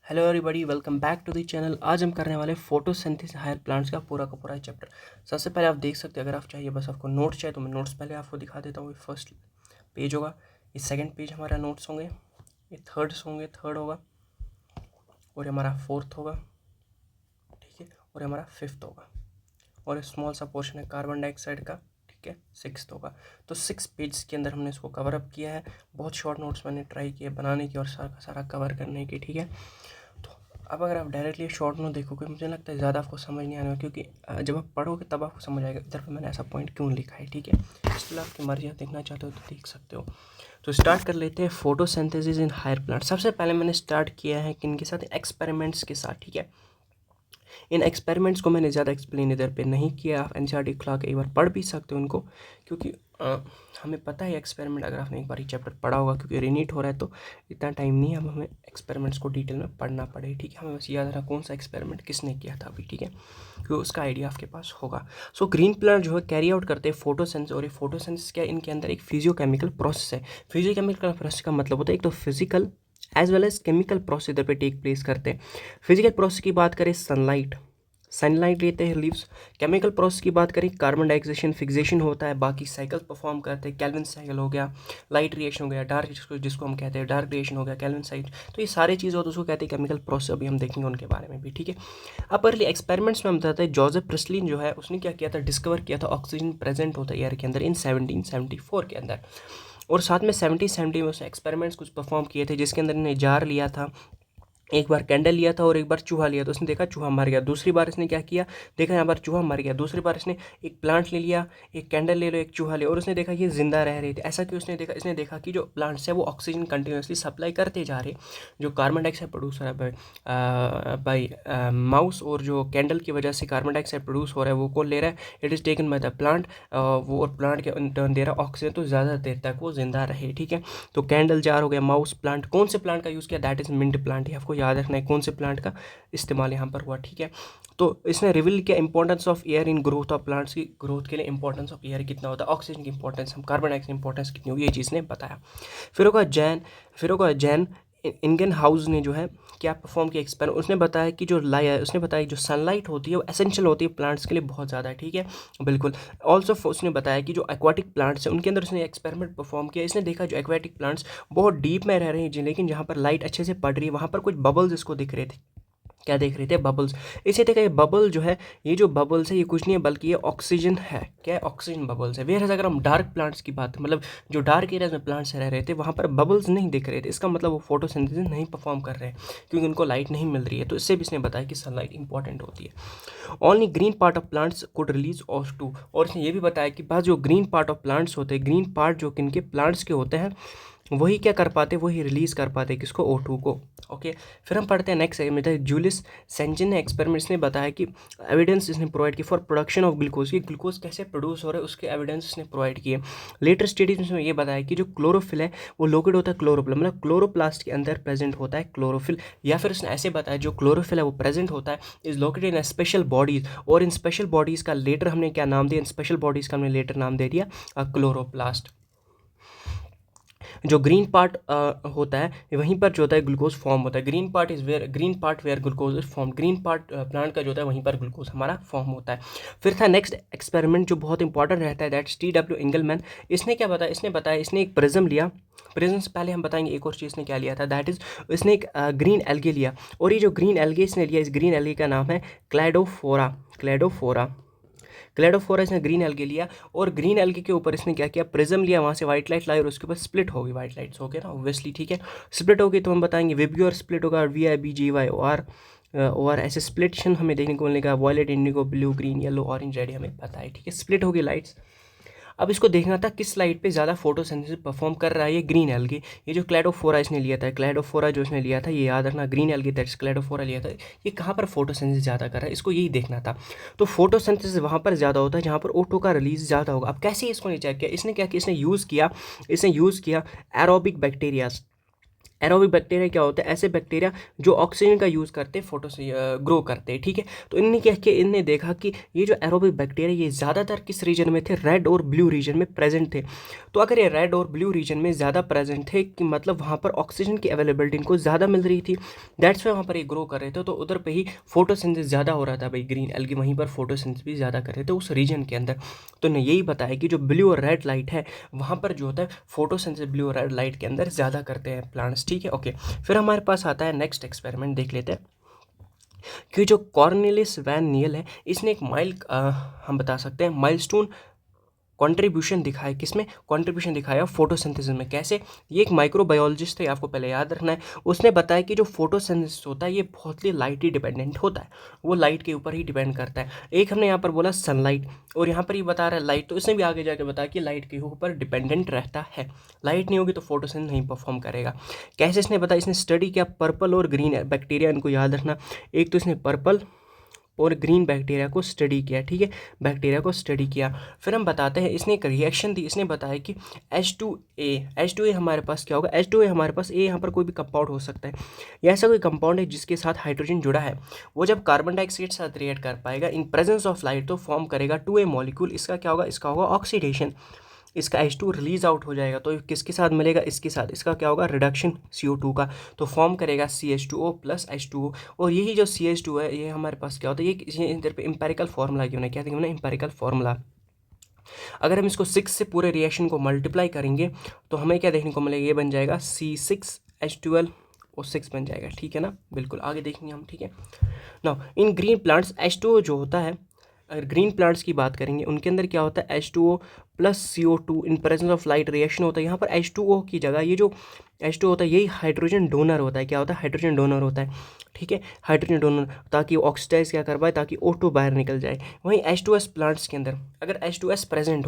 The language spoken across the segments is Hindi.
Hello everybody, welcome back to the channel. आज हम करने वाले फोटोसिंथेसिस हायर प्लांट्स का पूरा चैप्टर। सबसे पहले आप देख सकते हैं, अगर आप चाहिए बस आपको नोट्स चाहिए तो मैं नोट्स पहले आपको दिखा देता हूँ। ये फर्स्ट पेज होगा, ये सेकंड पेज हमारा नोट्स होंगे, ये थर्ड होगा, और ये हमारा फोर्थ होगा, ठीक है, और ये हमारा फिफ्थ होगा, और स्मॉल सा पोर्शन है कार्बन डाइऑक्साइड का, ठीक है, सिक्स्थ होगा। तो 6 पेज के अंदर हमने इसको कवर अप किया है। बहुत शॉर्ट नोट्स मैंने ट्राई किए बनाने की और सारा का सारा कवर करने की, ठीक है। तो अब अगर आप डायरेक्टली शॉर्ट नोट देखोगे, मुझे लगता है ज़्यादा आपको समझ नहीं आने वाला, क्योंकि जब आप पढ़ोगे तब आपको समझ आएगा इधर पे मैंने ऐसा पॉइंट क्यों लिखा है, ठीक है। इसलिए आपकी मर्जी, आप देखना चाहते हो तो देख सकते हो। तो स्टार्ट कर लेते हैं फोटोसिंथेसिस इन हायर प्लांट। सबसे पहले मैंने स्टार्ट किया है किन के साथ, एक्सपेरिमेंट्स के साथ, ठीक है। इन एक्सपेरिमेंट्स को मैंने ज़्यादा एक्सप्लेन इधर पे नहीं किया, आप एनसीईआरटी खुला के एक बार पढ़ भी सकते हो उनको, क्योंकि हमें पता है एक्सपेरिमेंट, अगर आपने एक बार ही चैप्टर पढ़ा होगा, क्योंकि रीनीट हो रहा है तो इतना टाइम नहीं है अब हमें एक्सपेरिमेंट्स को डिटेल में पढ़ना पड़े, ठीक है। हमें बस याद रहा कौन सा एक्सपेरिमेंट किसने किया था अभी, ठीक है, क्योंकि उसका आइडिया आपके पास होगा। सो ग्रीन प्लांट जो है कैरी आउट करते हैं फोटोसिंथेसिस, और ये फोटोसिंथेसिस क्या है, इनके अंदर एक फिजियोकेमिकल प्रोसेस है। फिजियोकेमिकल प्रोसेस का मतलब होता है एक तो physical as well as chemical process इधर पे टेक प्लेस करते हैं। फिजिकल प्रोसेस की बात करें, सनलाइट लेते हैं लीव्स। केमिकल प्रोसेस की बात करें, कार्बन डाइऑक्साइड फिक्सेशन होता है, बाकी साइकिल परफॉर्म करते हैं, कैल्विन साइकिल हो गया, लाइट रिएक्शन हो गया, डार्क जिसको हम कहते हैं डार्क रिएक्शन हो गया, कैल्विन साइकिल। तो ये सारी चीज़ हो तो उसको कहते हैं केमिकल प्रोसेस। अभी हम देखेंगे उनके बारे में भी, ठीक है। अब अर्ली एक्सपेरिमेंट्स में हम बताते हैं, जोसेफ प्रिस्लिन जो है उसने क्या किया था, डिस्कवर किया था ऑक्सीजन प्रेजेंट होता है एयर के अंदर इन 1774 के अंदर। और साथ में 1770 में उसने एक्सपेरिमेंट्स कुछ परफॉर्म किए थे, जिसके अंदर इन्हें जार लिया था, एक बार कैंडल लिया था और एक बार चूहा लिया, तो उसने देखा चूहा मर गया। दूसरी बार इसने क्या किया, देखा यहाँ पर चूहा मर गया। दूसरी बार इसने एक प्लांट ले लिया, एक कैंडल ले लो, एक चूहा ले, और उसने देखा ये जिंदा रह रहे थे। ऐसा कि इसने देखा कि जो प्लांट्स है वो ऑक्सीजन कंटिन्यूसली सप्लाई करते जा रहे, जो कार्बन डाइऑक्साइड प्रोड्यूस हो रहा है बाई माउस, और जो कैंडल की वजह से कार्बन डाइऑक्साइड प्रोड्यूस हो रहा है वो कौन ले रहा है, it is taken by the plant, वो और प्लांट के टर्न दे रहा है ऑक्सीजन, तो ज़्यादा देर तक वो जिंदा रहे, ठीक है। तो कैंडल जार हो गया, माउस प्लांट, कौन से प्लांट का यूज़ किया, दैट इज मिंट प्लांट। आपको याद रखना है कौन से प्लांट का इस्तेमाल यहाँ पर हुआ, ठीक है। तो इसने रिवील किया importance of air in growth of plants की, ग्रोथ के लिए इंपॉर्टेंस ऑफ एयर कितना होता है, ऑक्सीजन की इंपॉर्टेंस, हम कार्बन डाइऑक्साइड इंपॉर्टेंस कितनी होगी, ये चीज़ ने बताया। फिर होगा जैन इंगन हाउस ने जो है क्या परफॉर्म किया एक्सपेरिमेंट, उसने बताया कि उसने बताया जो सनलाइट होती है वो एसेंशियल होती है प्लांट्स के लिए बहुत ज़्यादा, ठीक है, बिल्कुल। ऑल्सो उसने बताया कि जो एक्वाटिक प्लांट्स हैं उनके अंदर उसने एक्सपेरिमेंट परफॉर्म किया। इसने देखा जो एक्वाटिक प्लांट्स बहुत डीप में रह रहे हैं, लेकिन जहाँ पर लाइट अच्छे से पड़ रही है वहाँ पर कुछ बबल्स इसको दिख रहे थे। क्या देख रहे थे, बबल्स। इसे देखा, ये बबल जो है, ये जो बबल्स है ये कुछ नहीं है बल्कि ये ऑक्सीजन है। क्या है, ऑक्सीजन बबल्स है। वेयर अगर हम डार्क प्लांट्स की बात, मतलब जो डार्क एरियाज में प्लांट्स रह रहे थे वहाँ पर बबल्स नहीं दिख रहे थे, इसका मतलब वो फोटोसिंथेसिस नहीं परफॉर्म कर रहे हैं, क्योंकि उनको लाइट नहीं मिल रही है। तो इससे भी इसने बताया कि सनलाइट इंपॉर्टेंट होती है। Only green part of plants could release O2, और इसने ये भी बताया कि बस जो ग्रीन पार्ट ऑफ प्लांट्स होते हैं, ग्रीन पार्ट जो किनके प्लांट्स के होते हैं, वही क्या कर पाते, वही रिलीज कर पाते किसको, O2 को, ओके। फिर हम पढ़ते हैं नेक्स्ट सेगमेंट है, जूलियस सेंजन ने एक्सपेरिमेंट्स ने बताया कि एविडेंस इसने प्रोवाइड की फॉर प्रोडक्शन ऑफ ग्लूकोज, की ग्लूकोज कैसे प्रोड्यूस हो रहा है उसके एविडेंस इसने प्रोवाइड किए। लेटर स्टडीज में ये बताया कि जो क्लोरोफिल है वो लोकेट होता है क्लोरोप्लास्ट, मतलब क्लोरोप्लास्ट के अंदर प्रेजेंट होता है क्लोरोफिल, या फिर उसने ऐसे बताया जो क्लोरोफिल है वो प्रेजेंट होता है is located in special bodies, और इन स्पेशल बॉडीज का लेटर हमने क्या नाम दिया, इन स्पेशल बॉडीज का हमने लेटर नाम दे दिया क्लोरोप्लास्ट। जो ग्रीन पार्ट होता है वहीं पर जो होता है ग्लूकोज फॉर्म होता है, green part where glucose is form, green part plant का जो होता है वहीं पर ग्लूकोज हमारा फॉर्म होता है। फिर था नेक्स्ट एक्सपेरिमेंट जो बहुत इंपॉर्टेंट रहता है, दैट्स TW इंगलमैन। इसने क्या बताया, इसने एक प्रिज्म लिया। प्रिज्म से पहले हम बताएंगे एक और चीज़ ने क्या लिया था, दैट इज इसने एक ग्रीन एल्गे लिया, और ये जो ग्रीन एल्गे इसने लिया, इस ग्रीन एल्गे का नाम है क्लेडोफोरा इसने ग्रीन एल्गे लिया, और ग्रीन एल्गे के ऊपर इसने क्या किया, प्रिज्म लिया, वहाँ से व्हाइट लाइट लाई और उसके ऊपर स्प्लिट हो गई, व्हाइट लाइट्स हो गए ना ऑब्वियसली, ठीक है। स्प्लिट हो गई तो हम बताएंगे विब्ग्योर स्प्लिट होगा, VIBGY और ऐसे स्प्लिटेशन हमें देखने को मिलेगा, violet, indigo, blue, green, yellow, orange, red, हमें पता है, ठीक है, स्प्लिट हो गई लाइट्स। अब इसको देखना था किस लाइट पे ज़्यादा फोटोसिंथेसिस परफॉर्म कर रहा है, ये ग्रीन एल्गी, ये जो क्लेडोफोरा इसने लिया था, क्लेडोफोरा जो इसने लिया था, ये याद रखना, ग्रीन एल्गी दैट्स क्लेडोफोरा लिया था, ये कहाँ पर फोटोसिंथेसिस ज़्यादा कर रहा है, इसको यही देखना था। तो फोटोसिंथेसिस वहाँ पर ज़्यादा होता है जहाँ पर O2 का रिलीज ज़्यादा होगा। अब कैसे इसको नहीं चेक किया, इसने क्या किया, इसने यूज़ किया एरोबिक बैक्टीरियाज। एरोबिक बैक्टीरिया क्या होता है? ऐसे बैक्टीरिया जो ऑक्सीजन का यूज़ करते हैं फोटो से ग्रो करते हैं, ठीक है। तो इनने क्या किया, इनने देखा कि ये जो एरोबिक बैक्टीरिया ये ज़्यादातर किस रीजन में थे? रेड और ब्लू रीजन में प्रेजेंट थे। तो अगर ये रेड और ब्लू रीजन में ज़्यादा प्रेजेंट थे कि मतलब वहाँ पर ऑक्सीजन की अवेलेबिलिटी इनको ज़्यादा मिल रही थी, दैट्स वाई वहाँ पर ये ग्रो कर रहे थे। तो उधर पे ही फोटोसिंथेसिस ज़्यादा हो रहा था भाई, ग्रीन एल्गी वहीं पर फोटोसिंथेसिस भी ज़्यादा कर रहे थे उस रीजन के अंदर। तो इन्हें यही बताया कि जो ब्लू और रेड लाइट है वहाँ पर जो होता है फोटोसिंथेसिस ब्लू और रेड लाइट के अंदर ज़्यादा करते हैं प्लांट्स, ठीक है। ओके, फिर हमारे पास आता है नेक्स्ट एक्सपेरिमेंट, देख लेते हैं कि जो कॉर्नेलियस वैन नील है इसने एक हम बता सकते हैं माइलस्टोन कंट्रीब्यूशन दिखाया। किसमें कंट्रीब्यूशन दिखाया? फोटोसिंथेसिस में। कैसे? ये एक माइक्रोबायोलॉजिस्ट है, आपको पहले याद रखना है। उसने बताया कि जो फोटोसिंथेसिस होता है ये बहुत ही लाइट ही डिपेंडेंट होता है, वो लाइट के ऊपर ही डिपेंड करता है। एक हमने यहाँ पर बोला सनलाइट और यहाँ पर ये बता रहा है लाइट, तो इसने भी आगे जाकर बताया कि लाइट के ऊपर डिपेंडेंट रहता है। लाइट नहीं होगी तो फोटोसिंथेसिस नहीं परफॉर्म करेगा। कैसे इसने बताया? इसने स्टडी किया पर्पल और ग्रीन बैक्टीरिया, इनको याद रखना। एक तो इसने पर्पल और ग्रीन बैक्टीरिया को स्टडी किया, ठीक है, बैक्टीरिया को स्टडी किया। फिर हम बताते हैं इसने एक रिएक्शन दी, इसने बताया कि H2A हमारे पास क्या होगा? H2A हमारे पास ए यहाँ पर कोई भी कंपाउंड हो सकता है या ऐसा कोई कंपाउंड है जिसके साथ हाइड्रोजन जुड़ा है, वो जब कार्बन डाइऑक्साइड के साथ रिएक्ट कर पाएगा इन प्रेजेंस ऑफ लाइट तो फॉर्म करेगा 2A मॉलिक्यूल। इसका क्या होगा? इसका होगा ऑक्सीडेशन। इसका H2 रिलीज आउट हो जाएगा तो किसके साथ मिलेगा? इसके साथ। इसका क्या होगा? रिडक्शन CO2 का, तो फॉर्म करेगा CH2O प्लस H2O। और यही जो CH2 है ये हमारे पास क्या होता है? ये इधर पे इंपेरिकल फार्मूला क्यों ना, क्या देखिए ना, इंपेरिकल फार्मूला। अगर हम इसको 6 से पूरे रिएक्शन को मल्टीप्लाई करेंगे तो हमें क्या देखने को मिलेगा? ये बन जाएगा C6H12O6 बन जाएगा, ठीक है ना। बिल्कुल आगे देखेंगे हम, ठीक है। Now in green plants H2O जो होता है, अगर ग्रीन प्लांट्स की बात करेंगे उनके अंदर क्या होता है? H2O plus CO2 in presence of light reaction होता है। यहाँ पर H2O की जगह ये जो H2 होता है यही हाइड्रोजन डोनर होता है। क्या होता है? हाइड्रोजन डोनर होता है, ठीक है, हाइड्रोजन डोनर, ताकि वो ऑक्सीडाइज क्या कर पाए, ताकि O2 बाहर निकल जाए। वहीं H2S प्लांट्स के अंदर अगर H2S प्रेजेंट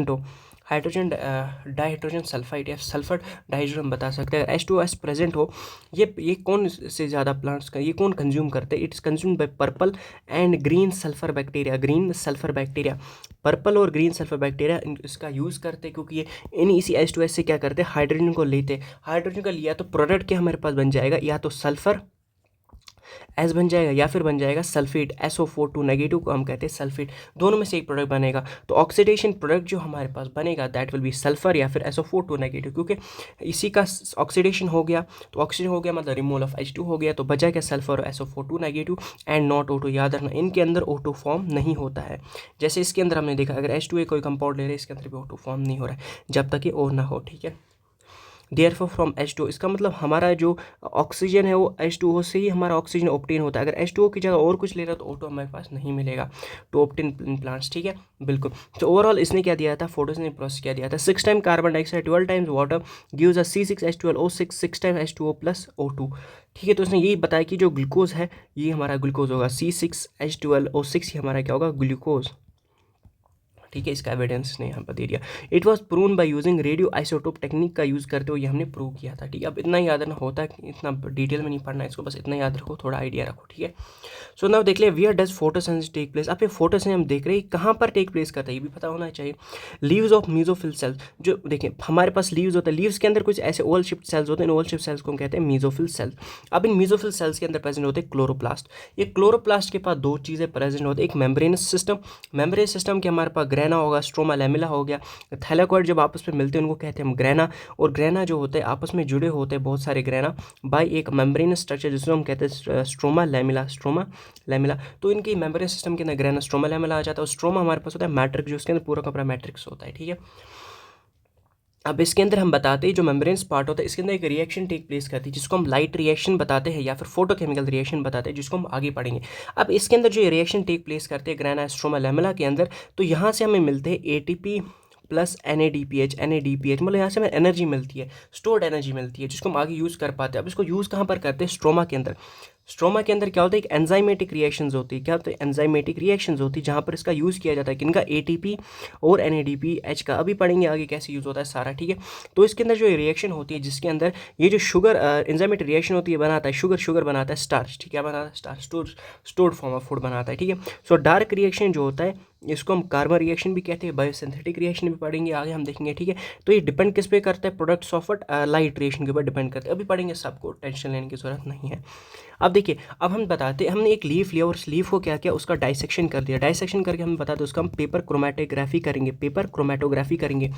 हो, हाइड्रोजन डाइहाइड्रोजन सल्फाइड या सल्फर डाइहाइड्रोजन बता सकते हैं। अगर H2S प्रेजेंट हो, ये कौन से ज़्यादा प्लांट्स का, ये कौन कंज्यूम करते हैं? It's consume by purple and green sulphur bacteria. Purple और ग्रीन सल्फर बैक्टीरिया इसका यूज़ करते हैं क्योंकि ये इसी H2S से क्या करते हैं? हाइड्रोजन को लेते। हाइड्रोजन का लिया तो प्रोडक्ट क्या हमारे पास बन जाएगा? या तो सल्फर एस बन जाएगा या फिर बन जाएगा सल्फेट, SO42 नेगेटिव को हम कहते हैं सल्फेट। दोनों में से एक प्रोडक्ट बनेगा। तो ऑक्सीडेशन प्रोडक्ट जो हमारे पास बनेगा दैट विल बी सल्फर या फिर SO42 नेगेटिव, क्योंकि इसी का ऑक्सीडेशन हो गया। तो ऑक्सीजन हो गया मतलब रिमूवल ऑफ H2 हो गया, तो बचा क्या? सल्फर और SO42 negative and not O2। याद रखना इनके अंदर O2 फॉर्म नहीं होता है। जैसे इसके अंदर हमने देखा अगर H2A कोई कंपाउंड ले रहे हैं इसके अंदर भी O2 फॉर्म नहीं हो रहा है जब तक ये O ना हो, ठीक है। देयरफॉर फ्रॉम H2O, इसका मतलब हमारा जो ऑक्सीजन है वो H2O से ही हमारा ऑक्सीजन ऑब्टेन होता है। अगर H2O की जगह और कुछ ले रहा तो O2 हमारे पास नहीं मिलेगा टू ऑब्टेन प्लांट्स, ठीक है, बिल्कुल। तो ओवरऑल इसने क्या दिया था? फोटोसिंथेसिस प्रोसेस क्या दिया था? 6 time carbon dioxide 12 times water gives a C6H12O6 6 time H2O plus O2, ठीक है। तो इसने यही बताया कि जो ग्लूकोज है ये हमारा ग्लूकोज होगा, C6H12O6 ही हमारा क्या होगा? ग्लूकोज, ठीक है। इसका एविडेंस ने यहाँ पर दे दिया। It was proven by using radio isotope technique का यूज़ करते हुए ये हमने प्रूव किया था, ठीक है। अब इतना याद रखना होता है, इतना डिटेल में नहीं पढ़ना है इसको, बस इतना याद रखो, थोड़ा आइडिया रखो, ठीक है। सो नाउ देख ले where does photosynthesis take place. अब ये फोटोसिंथेसिस हम देख रहे हैं कहाँ पर टेक प्लेस करता है ये भी पता होना चाहिए। लीव्स ऑफ मीजोफिल सेल्स, जो देखें हमारे पास लीव्स होता है, लीव्स के अंदर कुछ ऐसे ओवल शिफ्ट सेल्स होते हैं, ओवल शिफ्ट सेल्स को हम कहते हैं मीजोफिल सेल्स। अब इन मीजोफिल सेल्स के अंदर प्रेजेंट होते हैं क्लोरोप्लास्ट। ये क्लोरोप्लास्ट के पास दो चीज़ें प्रेजेंट होती है, एक मेम्ब्रेनस सिस्टम के हमारे पास ग्रेना होगा, स्ट्रोमा लैमेला हो गया। थैलाकॉइड जब आपस में मिलते हैं उनको कहते हैं हम ग्रेना, और ग्रेना जो होते हैं आपस में जुड़े होते हैं बहुत सारे ग्रेना बाय एक मेम्ब्रेनस स्ट्रक्चर जिसको हम कहते हैं स्ट्रोमा लैमेला। तो इनकी मेम्ब्रेन सिस्टम के अंदर ग्रेना स्ट्रोमा लैमेला आ जाता है, और स्ट्रोमा हमारे पास होता है मैट्रिक्स, जो उसके अंदर पूरा का पूरा मैट्रिक्स होता है, ठीक है। अब इसके अंदर हम बताते हैं जो मेम्ब्रेन्स पार्ट होता है इसके अंदर एक रिएक्शन टेक प्लेस करती है जिसको हम लाइट रिएक्शन बताते हैं या फिर फोटोकेमिकल रिएक्शन बताते हैं, जिसको हम आगे पढ़ेंगे। अब इसके अंदर जो रिएक्शन टेक प्लेस करते हैं ग्रेना स्ट्रोमा लैमेला के अंदर, तो यहाँ से हमें मिलते हैं ATP प्लस NADPH मतलब यहाँ से हमें एनर्जी मिलती है, स्टोर्ड एनर्जी मिलती है जिसको हम आगे यूज़ कर पाते हैं। अब इसको यूज़ कहाँ पर करते हैं? स्ट्रोमा के अंदर। स्ट्रोमा के अंदर क्या होता है, एक एंजाइमेटिक रिएक्शंस होती है। क्या होता है, एंजाइमेटिक रिएक्शंस होती है, जहाँ पर इसका यूज़ किया जाता है किनका, एटीपी और एनएडीपीएच का। अभी पढ़ेंगे आगे कैसे यूज़ होता है सारा, ठीक है। तो इसके अंदर जो रिएक्शन होती है, जिसके अंदर ये जो शुगर एंजाइमेटिक रिएक्शन होती है, बनाता है शुगर बनाता है स्टार्च, ठीक है, बनाता है starch, stored form of food बनाता है, ठीक है। सो डार्क रिएक्शन जो होता है इसको हम कार्बन रिएक्शन भी कहते हैं, बायोसिंथेटिक रिएक्शन भी पढ़ेंगे आगे हम देखेंगे, ठीक है। तो ये डिपेंड किस पे करता है, प्रोडक्ट्स ऑफ लाइट रेडिएशन के ऊपर डिपेंड करता है। अभी पढ़ेंगे, सबको टेंशन लेने की जरूरत नहीं है। अब देखिए, अब हम बताते, हमने एक लीफ लिया और उस लीफ को क्या किया, उसका डाइसेक्शन कर दिया। डाइसेक्शन करके हम बताते उसका हम पेपर क्रोमेटोग्राफी करेंगे, पेपर क्रोमेटोग्राफी करेंगे।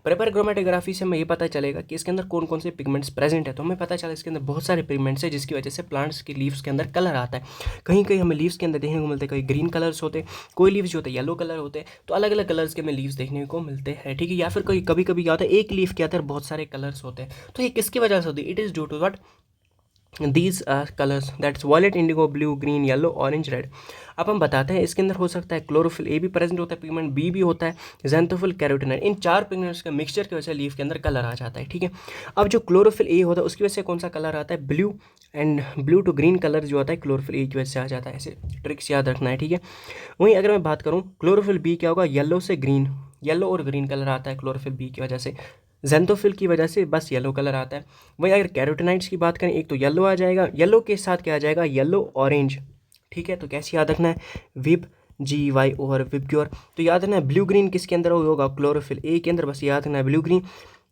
पेपर क्रोमेटोग्राफी से हमें ये पता चलेगा कि इसके अंदर कौन कौन से पिगमेंट्स प्रेजेंट है। तो हमें पता चला इसके अंदर बहुत सारे पिगमेंट्स है, जिसकी वजह से प्लांट्स के लीव्स के अंदर कलर आता है। कहीं कहीं हमें लीव्स के अंदर देखने को मिलते हैं, कहीं ग्रीन कलर्स होते हैं, कोई लीव्स जो होते हैं येलो कलर होते हैं। तो अलग अलग कलर्स के हमें लीव्स देखने को मिलते हैं, ठीक है। या फिर कोई कभी कभी क्या होता है, एक लीफ के अंदर बहुत सारे कलर्स होते हैं। तो ये किसकी वजह से होती है, it is due to what, these colors, that's violet, indigo, blue, green, yellow, orange, red। अब हम बताते हैं इसके अंदर हो सकता है क्लोरोफिल ए भी प्रेजेंट होता है, पिगमेंट बी भी होता है, ज़ैंथोफिल, कैरोटीनॉइड। इन चार पिगमेंट्स के मिक्सचर की वजह से लीफ के अंदर कलर आ जाता है, ठीक है। अब जो क्लोरोफिल ए होता है उसकी वजह से कौन सा कलर आता है, blue, and blue to green colour जो आता है क्लोरोफिल ए की वजह से आ जाता है। ऐसे ट्रिक्स याद रखना है, ठीक है। वहीं अगर मैं बात करूँ क्लोरोफिल बी क्या होगा, येलो से ग्रीन, येलो और ग्रीन कलर आता है क्लोरोफिल बी की वजह से। ज़ैंथोफिल की वजह से बस येलो कलर आता है। वहीं अगर कैरोटीनॉइड्स की बात करें, एक तो येलो आ जाएगा, येलो के साथ क्या आ जाएगा, येलो ऑरेंज, ठीक है। तो कैसे याद रखना है, विब GY और विबग्योर। तो याद रखना है ब्लू ग्रीन किसके अंदर होगा, क्लोरोफिल ए के अंदर, बस याद रखना है ब्लू ग्रीन।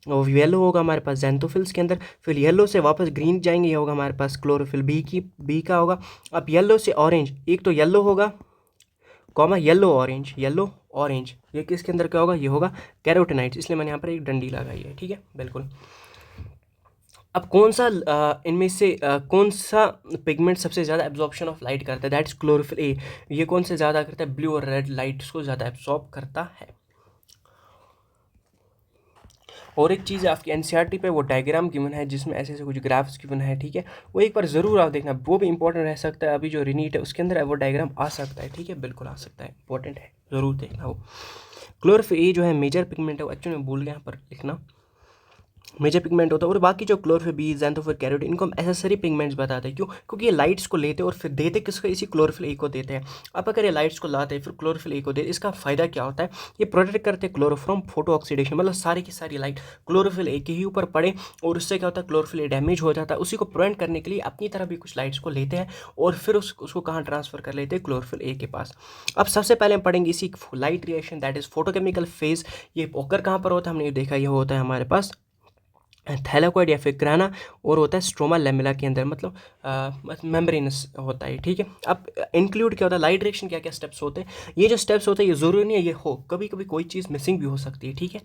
और येलो होगा हमारे पास ज़ैंथोफिल्स के अंदर, फिर येलो से वापस ग्रीन जाएंगे, ये होगा हमारे पास क्लोरोफिल बी का होगा। अब येलो से ऑरेंज, एक तो येलो होगा कॉमा येलो ऑरेंज, ये किसके अंदर क्या होगा, ये होगा कैरोटीनॉइड्स, इसलिए मैंने यहाँ पर एक डंडी लगाई है, ठीक है, बिल्कुल। अब कौन सा इनमें से कौन सा पिगमेंट सबसे ज़्यादा एब्जॉर्प्शन ऑफ लाइट करता है, दैट इज क्लोरोफिल ए। ये कौन से ज़्यादा करता है, ब्लू और रेड लाइट्स को ज़्यादा एब्जॉर्ब करता है। और एक चीज़ है आपकी एनसीईआरटी पे वो डायग्राम गिवन है, जिसमें ऐसे ऐसे कुछ ग्राफ्स गिवन है, ठीक है। वो एक बार ज़रूर आप देखना, वो भी इंपॉर्टेंट रह सकता है। अभी जो रिनीट है उसके अंदर वो डायग्राम आ सकता है, ठीक है, बिल्कुल आ सकता है, इंपॉर्टेंट है, ज़रूर देखना वो। क्लोरोफिल ए जो है मेजर पिगमेंट है, वो एक्चुअली मैं भूल गया यहाँ पर लिखना, मेजर पिगमेंट होता है। और बाकी जो क्लोरोफिल बी, ज़ैंथोफिल, कैरोटीन, इनको हम एसेसरी पिगमेंट्स बताते हैं। क्यों, क्योंकि ये लाइट्स को लेते हैं और फिर देते किसको, इसी क्लोरोफिल ए को देते हैं। अब अगर ये लाइट्स को लाते हैं फिर क्लोरोफिल ए को देते, इसका फ़ायदा क्या होता है, ये प्रोटेक्ट करते हैं क्लोरोफ्रॉम फोटो ऑक्सीडेशन, मतलब सारी की सारी लाइट क्लोरोफिल ए के ही ऊपर पड़े, और उससे क्या होता है, क्लोरोफिल ए डैमेज हो जाता है। उसी को प्रिवेंट करने के लिए अपनी तरफ भी कुछ लाइट्स को लेते हैं और फिर उसको कहाँ ट्रांसफ़र कर लेते हैं, क्लोरोफिल ए के पास। अब सबसे पहले हम पढ़ेंगे इसी light reaction, that is photochemical phase. ये ओकर कहाँ पर होता है, हमने देखा ये होता है हमारे पास थैलाकोइड या फिर ग्राना, और होता है स्ट्रोमा लेमिला के अंदर, मतलब मेम्ब्रेनस होता है, ठीक है। अब इंक्लूड क्या होता है, लाइट रिएक्शन क्या क्या स्टेप्स होते हैं। ये जो स्टेप्स होते हैं ये ज़रूरी नहीं है ये हो, कभी कभी कोई चीज़ मिसिंग भी हो सकती है, ठीक है।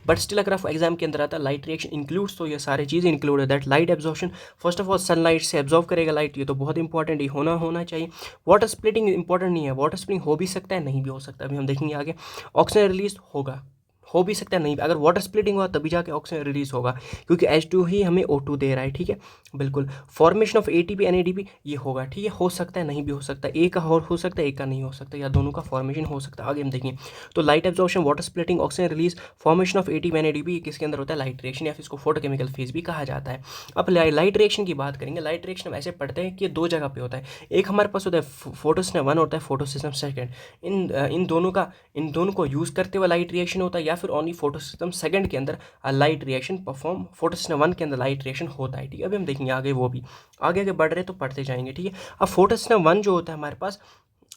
बट स्टिल अगर आपको एग्जाम के अंदर आता है लाइट रिएक्शन इंक्लूड्स, तो ये सारी चीज़ें इंक्लूड है। That light absorption, first of all sunlight से एब्जॉर्व करेगा लाइट, ये तो बहुत इंपॉर्टेंट, ये होना चाहिए। वाटर स्प्लिटिंग इंपॉर्टेंट नहीं है, वाटर स्प्लिटिंग हो भी सकता है, नहीं भी हो सकता, अभी हम देखेंगे आगे। ऑक्सीजन रिलीज होगा, हो भी सकता है, नहीं, अगर वाटर स्प्लिटिंग हुआ तभी जाके ऑक्सीजन रिलीज होगा, क्योंकि H2 ही हमें O2 दे रहा है, ठीक है, बिल्कुल। फॉर्मेशन ऑफ ATP NADP ये होगा, ठीक है, हो सकता है, नहीं भी हो सकता है, एक का और हो सकता है, एक का नहीं हो सकता, या दोनों का फॉर्मेशन हो सकता है, आगे हम देखेंगे। तो light absorption, water splitting, oxygen release, formation of ATP NADP किसके अंदर होता है, लाइट रिएक्शन, या फिर इसको फोटोकेमिकल फेज भी कहा जाता है। अब लाइट रिएक्शन की बात करेंगे। लाइट रिएक्शन हम ऐसे पढ़ते हैं कि दो जगह पे होता है, एक हमारे पास होता है फोटोसिस्टम 1 होता है, फोटोसिस्टम सेकंड। इन दोनों को यूज़ करते हुए लाइट रिएक्शन होता है, या फिर ओनली फोटोसिस्टम सेकंड के अंदर लाइट रिएक्शन परफॉर्म, फोटोसिस्टम 1 के अंदर लाइट रिएक्शन होता है, ठीक है। अभी हम देखेंगे आगे, वो भी आगे बढ़ रहे तो पढ़ते जाएंगे, ठीक है। अब फोटोसिस्टम 1 जो होता है हमारे पास,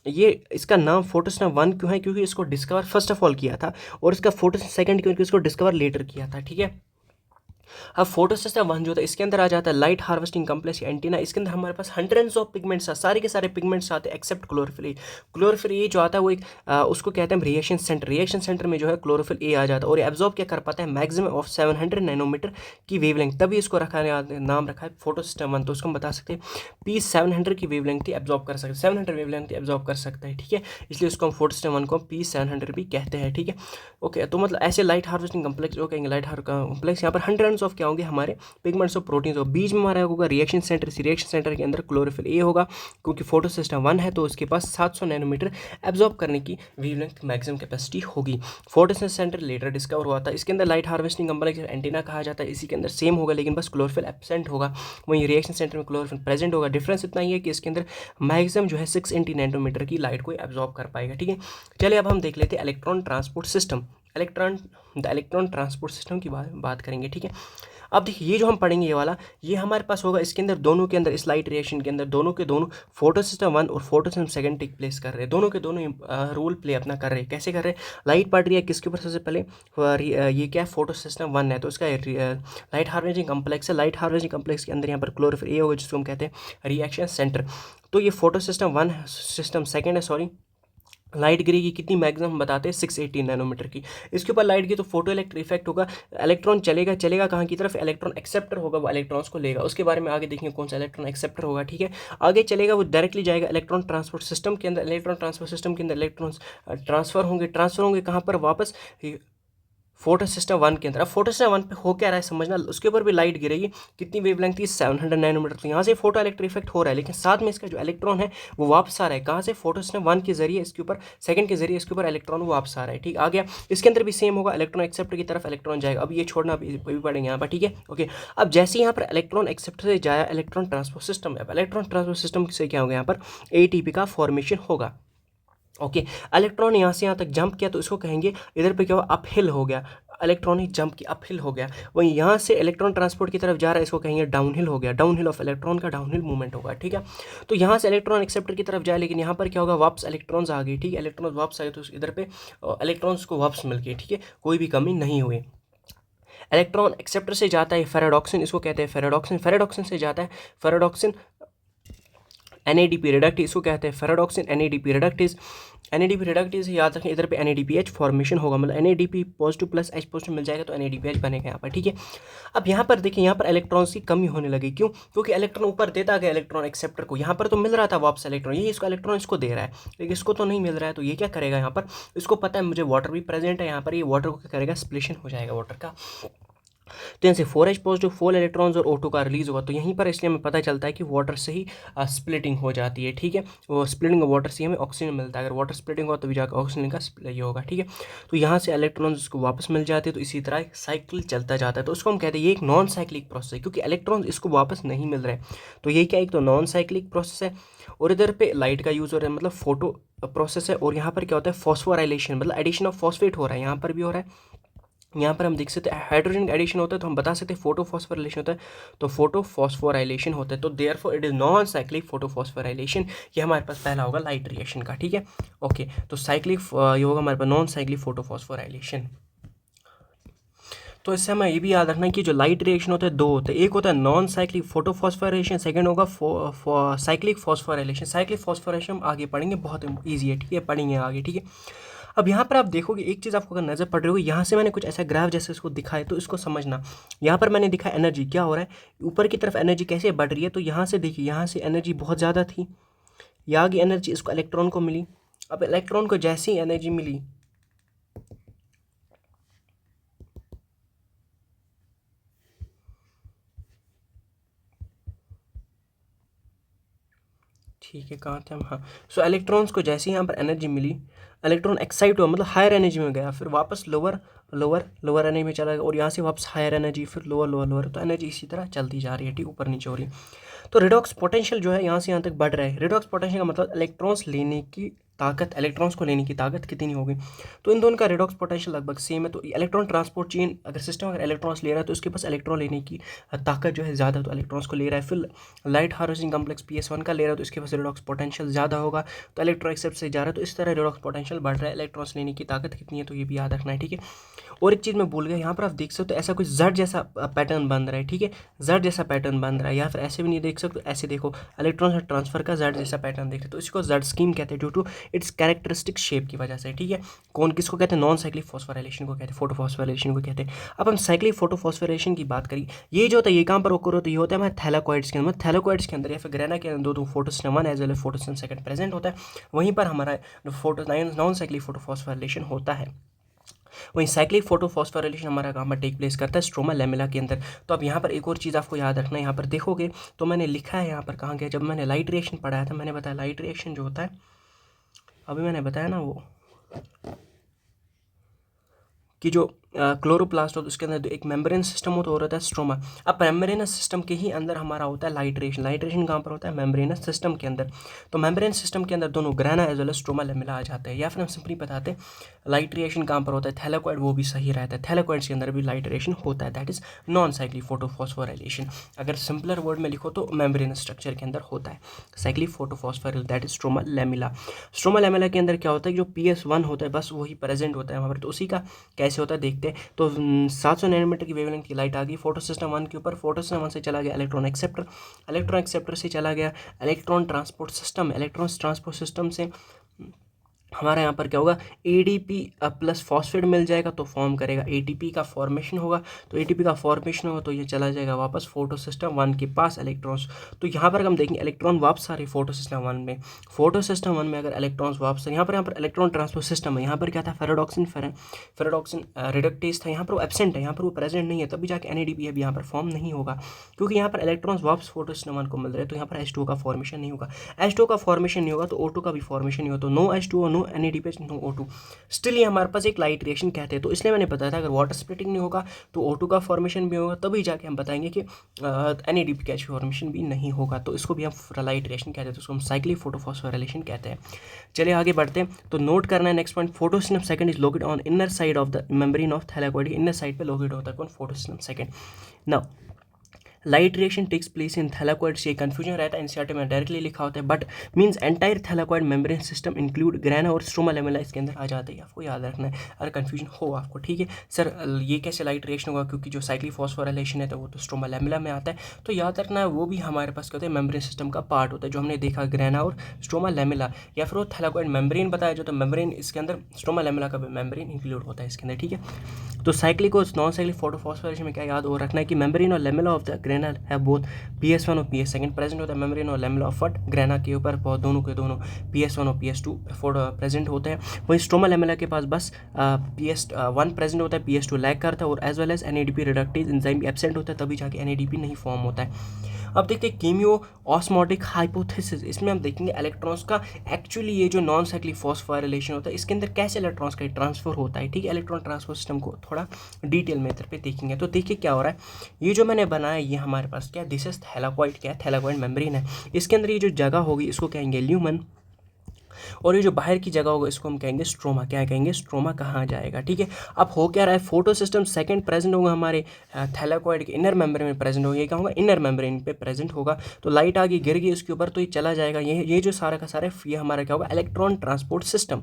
ये इसका नाम फोटोसिस्टम 1 क्यों है, क्योंकि इसको डिस्कवर फर्स्ट ऑफ ऑल किया था, और इसका फोटोसिस्टम सेकंड क्योंकि इसको डिस्कवर लेटर किया था, ठीक है। अब फोटोसिस्टम 1 जो होता है इसके अंदर आ जाता है लाइट हार्वेस्टिंग कम्प्लेक्स एंटीना। इसके अंदर हमारे पास हंड्रेड्स ऑफ पिगमेंट्स, सारे के सारे पिगमेंट्स आते हैं accept chlorophyll A. Chlorophyll A जो आता है वो एक उसको कहते हैं रिएक्शन सेंटर, रिएक्शन सेंटर में जो है क्लोरोफिल ए आ जाता है, और एब्जॉर्ब क्या कर पाता है, मैक्सिमम ऑफ 700 नैनोमीटर की वेवलेंथ, तभी इसको नाम रखा है फोटोसिस्टम 1। तो उसको हम बता सकते हैं P700 की वेवलेंथ एब्जॉर्ब कर सकते हैं, 700 वेवलेंथ एब्जॉर्ब कर सकता है, ठीक है, इसलिए उसको हम फोटोसिस्टम 1 को P700 भी कहते हैं, ठीक है। ओके, तो मतलब ऐसे लाइट हार्वेस्टिंग कम्प्लेक्स जो कहेंगे, लाइट हार्वेस्टिंग कम्प्लेक्स यहाँ पर पिगमेंट्स ऑफ क्या होंगे हमारे, पिगमेंट्स ऑफ प्रोटीन्स और बीच में हमारा होगा रिएक्शन सेंटर। इसी रिएक्शन सेंटर के अंदर क्लोरोफिल ए होगा, क्योंकि फोटो सिस्टम 1 है तो उसके पास 700 नैनोमीटर एब्जॉर्ब करने की वेवलेंथ मैक्सिमम कैपेसिटी होगी। फोटोसिंथेसिस सेंटर लेटर डिस्कवर हुआ था, इसके अंदर लाइट हार्वेस्टिंग कम्प्लेक्स एंटीना कहा जाता है, इसी के अंदर सेम होगा लेकिन बस क्लोरोफिल एब्सेंट होगा, वहीं रिएक्शन सेंटर में क्लोरोफिल प्रेजेंट होगा। डिफरेंस इतना ही है कि इसके अंदर मैक्सिमम जो है 680 नैनोमीटर की लाइट को एब्जॉर्ब कर पाएगा। ठीक है, चलिए अब हम देख लेते हैं electron transport system, electron transport system की बात करेंगे। ठीक है, अब देखिए ये जो हम पढ़ेंगे ये वाला, ये हमारे पास होगा, इसके अंदर दोनों के अंदर इस लाइट रिएक्शन के अंदर दोनों के दोनों फोटो सिस्टम 1 और फोटो सिस्टम 2 टेक प्लेस कर रहे हैं, दोनों के दोनों रोल प्ले अपना कर रहे हैं। कैसे कर रहे हैं, लाइट पड़ रही है किसके ऊपर, सबसे पहले ये क्या है, फोटो सिस्टम 1 है तो इसका लाइट हार्वेस्टिंग कम्प्लेक्स है, लाइट हार्वेस्टिंग कम्प्लेक्स के अंदर यहाँ पर क्लोरोफिल ए होगा जिसको हम कहते हैं रिएक्शन सेंटर। तो ये फोटो सिस्टम 1 सिस्टम 2 है, सॉरी, लाइट गिरेगी कितनी, मैक्सिमम बताते हैं 680 नैनोमीटर की। इसके ऊपर लाइट की तो फोटो इलेक्ट्रिक इफेक्ट होगा, इलेक्ट्रॉन चलेगा कहाँ की तरफ, इलेक्ट्रॉन एक्सेप्टर होगा, वो इलेक्ट्रॉन्स को लेगा, उसके बारे में आगे देखेंगे कौन सा इलेक्ट्रॉन एक्सेप्टर होगा। ठीक है, आगे चलेगा वो डायरेक्टली जाएगा इलेक्ट्रॉन ट्रांसपोर्ट सिस्टम के अंदर, इलेक्ट्रॉन ट्रांसपोर्ट सिस्टम के अंदर इलेक्ट्रॉन्स ट्रांसफर होंगे कहाँ पर, वापस फोटो सिस्टम 1 के अंदर। अब फोटो सिस्टम 1 पे हो क्या रहा है समझना, उसके ऊपर भी लाइट गिरेगी, कितनी वेवलेंथ थी, 700 नैनोमीटर। तो यहाँ से फोटो इलेक्ट्रिक इफेक्ट हो रहा है, लेकिन साथ में इसका जो इलेक्ट्रॉन है वो वापस आ रहा है, कहाँ से, फोटो सिस्टम 1 के जरिए इसके ऊपर, सेकंड के जरिए इसके ऊपर इलेक्ट्रॉन वापस आ रहा है। ठीक आ गया, इसके अंदर भी सेम होगा, इलेक्ट्रॉन एक्सेप्टर की तरफ इलेक्ट्रॉन जाएगा। अब ये छोड़ना भी पड़ेंगे यहाँ पर। ठीक है, ओके, अब जैसे यहाँ पर इलेक्ट्रॉन एक्सेप्टर से जाया इलेक्ट्रॉन ट्रांसपोर्ट सिस्टम, अब इलेक्ट्रॉन ट्रांसपोर्ट सिस्टम से क्या होगा, यहाँ पर ATP का फॉर्मेशन होगा। ओके, इलेक्ट्रॉन यहाँ से यहाँ तक जंप किया तो इसको कहेंगे, इधर पे क्या हुआ, अपहिल हो गया, इलेक्ट्रॉनिक जंप की अपहिल हो गया। वहीं यहाँ से इलेक्ट्रॉन ट्रांसपोर्ट की तरफ जा रहा है, इसको कहेंगे डाउनहिल हो गया, डाउनहिल ऑफ इलेक्ट्रॉन का डाउनहिल मूवमेंट होगा। ठीक है, तो यहाँ से इलेक्ट्रॉन एक्सेप्टर की तरफ जाए, लेकिन यहाँ पर क्या होगा, वापस इलेक्ट्रॉन्स आ गए। ठीक है, इलेक्ट्रॉन वापस आए तो इधर पे इलेक्ट्रॉन्स को वापस मिल गए। ठीक है, कोई भी कमी नहीं हुई। इलेक्ट्रॉन एक्सेप्टर से जाता है फेराडॉक्सिन, इसको कहते हैं फेराडॉक्सिन, फेराडॉक्सिन से जाता है फेराडॉक्सिन NADP रिडक्टिव, इसको कहते हैं फेराडॉक्सिन NADP रिडक्टिव। NADP रिडक्टिव से याद रखें, इधर पे NADPH फॉर्मेशन होगा, मतलब NADP positive plus H positive मिल जाएगा तो NADPH बनेगा यहाँ पर। ठीक है, अब यहाँ पर देखिए, यहाँ पर इलेक्ट्रॉन्स की कमी होने लगी, क्यों, क्योंकि इलेक्ट्रॉन ऊपर देता गया इलेक्ट्रॉन एक्सेप्टर को, यहाँ पर तो मिल रहा था वापस इलेक्ट्रॉन, ये इसको इलेक्ट्रॉन इसको दे रहा है, लेकिन इसको तो नहीं मिल रहा है, तो ये क्या करेगा, यहाँ पर इसको पता है मुझे वाटर भी प्रेजेंट है यहाँ पर, ये वाटर को क्या करेगा, स्प्लिशन हो जाएगा वाटर का। तो यहाँ से 4H पॉजिटिव 4 इलेक्ट्रॉन्स और O2 का रिलीज होगा, तो यहीं पर इसलिए हमें पता चलता है कि वाटर से ही स्प्लिटिंग हो जाती है। ठीक है, वो स्प्लिटिंग वाटर से हमें ऑक्सीजन मिलता है, अगर वाटर स्प्लिटिंग हो तो भी जाकर ऑक्सीजन का ये होगा। ठीक है, तो यहाँ से इलेक्ट्रॉन्स को वापस मिल जाते हैं, तो इसी तरह एक साइकिल चलता जाता है, तो उसको हम कहते हैं ये एक नॉन साइक्लिक प्रोसेस है, क्योंकि इलेक्ट्रॉन्स इसको वापस नहीं मिल रहे। तो ये क्या, एक तो नॉन साइक्लिक प्रोसेस है, और इधर पे लाइट का यूज़ हो रहा है, मतलब फोटो प्रोसेस है, और यहाँ पर क्या होता है, फॉस्फोराइलेशन, मतलब एडिशन ऑफ फॉस्फेट हो रहा है, यहाँ पर भी हो रहा है। यहाँ पर हम देख सकते हैं हाइड्रोजन एडिशन होता है, तो हम बता सकते हैं फोटो फॉस्फोराइलेशन होता है, तो फोटो फॉस्फोराइलेशन होता है, तो therefore it is non cyclic photo phosphorylation. ये हमारे पास पहला होगा लाइट रिएक्शन का। ठीक है, ओके, तो साइक्लिक ये होगा हमारे पास नॉन साइक्लिक फोटो फॉस्फोराइलेशन। तो इससे हमें ये भी याद रखना है कि जो लाइट रिएक्शन होता है दो होते हैं, एक होता है non cyclic photo phosphorylation, second होगा साइक्लिक फॉस्फोराइलेशन। साइक्लिक फॉस्फोराइलेशन हम आगे पढ़ेंगे, बहुत ईजी है। ठीक है, पढ़ेंगे आगे। ठीक है, अब यहाँ पर आप देखोगे एक चीज़ आपको अगर नज़र पड़ रही होगी, यहाँ से मैंने कुछ ऐसा ग्राफ जैसे इसको दिखाया, तो इसको समझना। यहाँ पर मैंने दिखा एनर्जी क्या हो रहा है, ऊपर की तरफ एनर्जी कैसे बढ़ रही है, तो यहाँ से देखिए, यहाँ से एनर्जी बहुत ज़्यादा थी, यहाँ की एनर्जी इसको इलेक्ट्रॉन को मिली। अब इलेक्ट्रॉन को जैसी एनर्जी मिली, ठीक है, कहाँ थे हम, हाँ, सो इलेक्ट्रॉन्स को जैसे ही यहाँ पर एनर्जी मिली, इलेक्ट्रॉन एक्साइट हुआ, मतलब हायर एनर्जी में गया, फिर वापस लोअर एनर्जी में चला गया, और यहाँ से वापस हायर एनर्जी, फिर लोअर, तो एनर्जी इसी तरह चलती जा रही है। ठीक, ऊपर नीचे हो रही है। तो रिडॉक्स पोटेंशियल जो है यहाँ से यहाँ तक बढ़ रहा है। रिडॉक्स पोटेंशियल का मतलब इलेक्ट्रॉन्स लेने की ताकत, इलेक्ट्रॉन्स को लेने की ताकत कितनी होगी, तो इन दोनों का रिडॉक्स पोटेंशियल लगभग सेम है। तो इलेक्ट्रॉन ट्रांसपोर्ट चेन अगर सिस्टम अगर इलेक्ट्रॉन्स ले रहा है तो उसके पास इलेक्ट्रॉन लेने की ताकत जो है ज़्यादा, तो इलेक्ट्रॉन्स को ले रहा है। फिर लाइट हार्वेस्टिंग कॉम्प्लेक्स PS1 का ले रहा है, तो इसके पास रिडॉक्स पोटेंशियल ज़्यादा होगा, तो इलेक्ट्रॉन एक्सेप्ट से जा रहा है, तो इस तरह रिडॉक्स पोटेंशियल बढ़ रहा है। इलेक्ट्रॉन्स लेने की ताकत कितनी है, तो ये भी याद रखना है। ठीक है, और एक चीज़ मैं भूल गया, यहाँ पर आप देख सकते हो ऐसा कुछ जड़ जैसा पैटर्न बन रहा है। ठीक है, जड़ जैसा पैटर्न बन रहा है, या फिर ऐसे भी नहीं देख सकते, ऐसे देखो, इलेक्ट्रॉन ट्रांसफर का जड़ जैसा पैटर्न देख रहे, तो इसको जड़ स्कीम कहते हैं, due to its characteristic shape की वजह से। ठीक है, कौन किसको कहते हैं, नॉन साइक्लिक फॉस्फोराइलेशन को कहते हैं, फोटो फॉस्फोराइलेशन को कहते हैं। अब हम साइक्लिक फोटो फॉस्फोराइलेशन की बात करिए, ये जो होता है ये कहाँ पर ओकर होता है, ये होता है हमारे थैलाकॉइड्स के अंदर, थैलाकॉइड्स के अंदर या फिर ग्रेना के अंदर दो photosystem 1 as well photosystem 2 present होता है, वहीं पर हमारा photo non cyclic photophosphorylation होता है। वहीं साइक्लिक फोटोफॉस्फोराइलेशन हमारा कहाँ पर टेक प्लेस करता है, स्ट्रोमा लैमेला के अंदर। तो अब यहाँ पर एक और चीज़ आपको याद रखना है, यहाँ पर देखोगे तो मैंने लिखा है यहाँ पर कहाँ गया, जब मैंने लाइट रिएक्शन पढ़ाया था मैंने बताया लाइट रिएक्शन जो होता है, अभी मैंने बताया ना वो कि जो क्लोरोप्लास्ट होता है उसके अंदर एक मेम्ब्रेन सिस्टम होता है स्ट्रोमा। अब मेम्ब्रेनस सिस्टम के ही अंदर हमारा होता है लाइट्रेशन। लाइट्रेशन कहाँ पर होता है, मेम्ब्रेनस सिस्टम के अंदर। तो मेम्ब्रेन सिस्टम के अंदर दोनों grana as well as stroma lamella आ जाते हैं। या फिर हम सिंपली बताते हैं लाइट्रेशन कहाँ पर होता है, थैलेकॉइड, वो भी सही रहता है। थैलेकॉइड्स के अंदर भी लाइट्रेशन होता है, that is non cyclic photophosphorylation. अगर सिंपलर वर्ड में लिखो तो मेम्ब्रेनस स्ट्रक्चर के अंदर होता है cyclic photophosphoryl, that is stroma lamella. Stroma lamella के अंदर क्या होता है, जो PS1 होता है बस वही प्रेजेंट होता है वहाँ पर। तो उसी का कैसे होता है देखते हैं। तो 700 नैनोमीटर की वेवलेंथ की लाइट आ गई फोटो सिस्टम 1 के ऊपर। फोटो सिस्टम 1 से चला गया इलेक्ट्रॉन एक्सेप्टर, इलेक्ट्रॉन एक्सेप्टर से चला गया electron transport system, electron transport system से हमारे यहाँ पर क्या होगा, ADP प्लस फॉस्फेट मिल जाएगा तो फॉर्म करेगा ATP का फॉर्मेशन होगा। तो ATP का फॉर्मेशन होगा तो ये चला जाएगा वापस फोटो सिस्टम 1 के पास इलेक्ट्रॉन्स। तो यहाँ पर हम देखेंगे इलेक्ट्रॉन वापस आ रही फोटो सिस्टम 1 में। फोटो सिस्टम 1 में अगर इलेक्ट्रॉन्स वापस, यहाँ पर इलेक्ट्रॉन ट्रांसपोर्ट सिस्टम है। यहाँ पर क्या था, फेराडॉक्सिन रिडक्टेज था, यहाँ पर वो एब्सेंट है, यहाँ पर वो प्रेजेंट नहीं है, तभी जाके NADP अब यहाँ पर फॉर्म नहीं होगा, क्योंकि यहाँ पर इलेक्ट्रॉन्स वापस फोटो सिस्टम 1 को मिल रहे हैं। तो यहाँ पर H2O का फॉर्मेशन नहीं होगा। H2O का फॉर्मेशन नहीं होगा तो O2 का भी फॉर्मेशन नहीं होगा। तो no H2O, no NADP, no O2। Still ये हमारे पास एक लाइट रिएक्शन कहते हैं। तो इसलिए मैंने बताया था अगर वाटर स्प्लिटिंग नहीं होगा तो O2 का फॉर्मेशन भी होगा, तभी जाके हम बताएंगे कि NADP का फॉर्मेशन भी नहीं होगा। तो इसको भी हम लाइट रिएक्शन कहते हैं, तो उसको हम साइक्लिक फोटोफॉस्फोराइलेशन कहते हैं। चलिए आगे बढ़ते हैं। तो नोट करना है next point, photosystem second is located on inner side of the membrane of thylakoid. Inner side पे लोकेट होता है कौन, photosystem second. Now light reaction takes place in thylakoid, से कन्फ्यूजन रहता है, एनसीईआरटी में डायरेक्टली लिखा होता है, but means entire thylakoid membrane system include grana और स्ट्रोमा लैमेला इसके अंदर आ जाते हैं। आपको याद रखना है अगर कन्फ्यूजन हो आपको, ठीक है सर ये कैसे लाइट रिएक्शन होगा, क्योंकि जो साइक्लिक फॉस्फोराइलेशन है तो वो तो स्ट्रोमा लैमेला में आता है। तो याद रखना है वो भी हमारे पास क्या होता है, मेम्ब्रेन सिस्टम का पार्ट होता है, जो हमने देखा ग्रेना और स्ट्रोमा लैमेला। या फिर वो थैलेकॉइड मेम्ब्रेन बताया जो, तो मेम्ब्रेन इसके अंदर स्ट्रोमा लैमेला का मेम्ब्रेन इंक्लूड होता है इसके अंदर, ठीक है। तो साइक्लिक और नॉन साइक्लिक फोटोफॉस्फोराइलेशन में क्या याद और रखना है कि मेम्ब्रेन और लैमेला ऑफ द ग्रेना है बोथ PS1 और PS2 प्रेजेंट होता है। मेम्ब्रेन और लैमेला ऑफ व्हाट, ग्रेना के ऊपर दोनों के दोनों PS1 और PS2 प्रेजेंट होते हैं। वहीं स्ट्रोमा लैमेला के पास बस PS1 प्रेजेंट होता है, PS2 लैग करता है, और as well as NADP reductase enzyme भी एब्सेंट होता है, तभी जाके NADP नहीं फॉर्म होता है। अब देखते हैं कीमियो ऑस्मोटिक हाइपोथेसिस। इसमें हम देखेंगे इलेक्ट्रॉन्स का एक्चुअली ये जो नॉन साइक्लिक फॉस्फोराइलेशन होता है इसके अंदर कैसे इलेक्ट्रॉन्स का ट्रांसफर होता है, ठीक है। इलेक्ट्रॉन ट्रांसफर सिस्टम को थोड़ा डिटेल में इधर पे देखेंगे। तो देखिए क्या हो रहा है, ये जो मैंने बनाया ये हमारे पास क्या, दिस इज थैलेकॉइड, क्या है, थैलेकॉइड मेम्ब्रेन है। इसके अंदर ये जो जगह होगी इसको कहेंगे ल्यूमन, और ये जो बाहर की जगह होगा इसको हम कहेंगे स्ट्रोमा। क्या कहेंगे, स्ट्रोमा कहाँ जाएगा, ठीक है। अब हो क्या रहा है, फोटो सिस्टम सेकंड प्रेजेंट होगा हमारे थैलेकॉइड के इनर मेम्ब्रेन में प्रेजेंट होगा। ये क्या होगा, इनर मेम्ब्रेन पे प्रेजेंट होगा। तो लाइट आ गई, गिर गई उसके ऊपर, तो ये चला जाएगा। ये जो सारा का सारा ये हमारा क्या होगा, इलेक्ट्रॉन ट्रांसपोर्ट सिस्टम,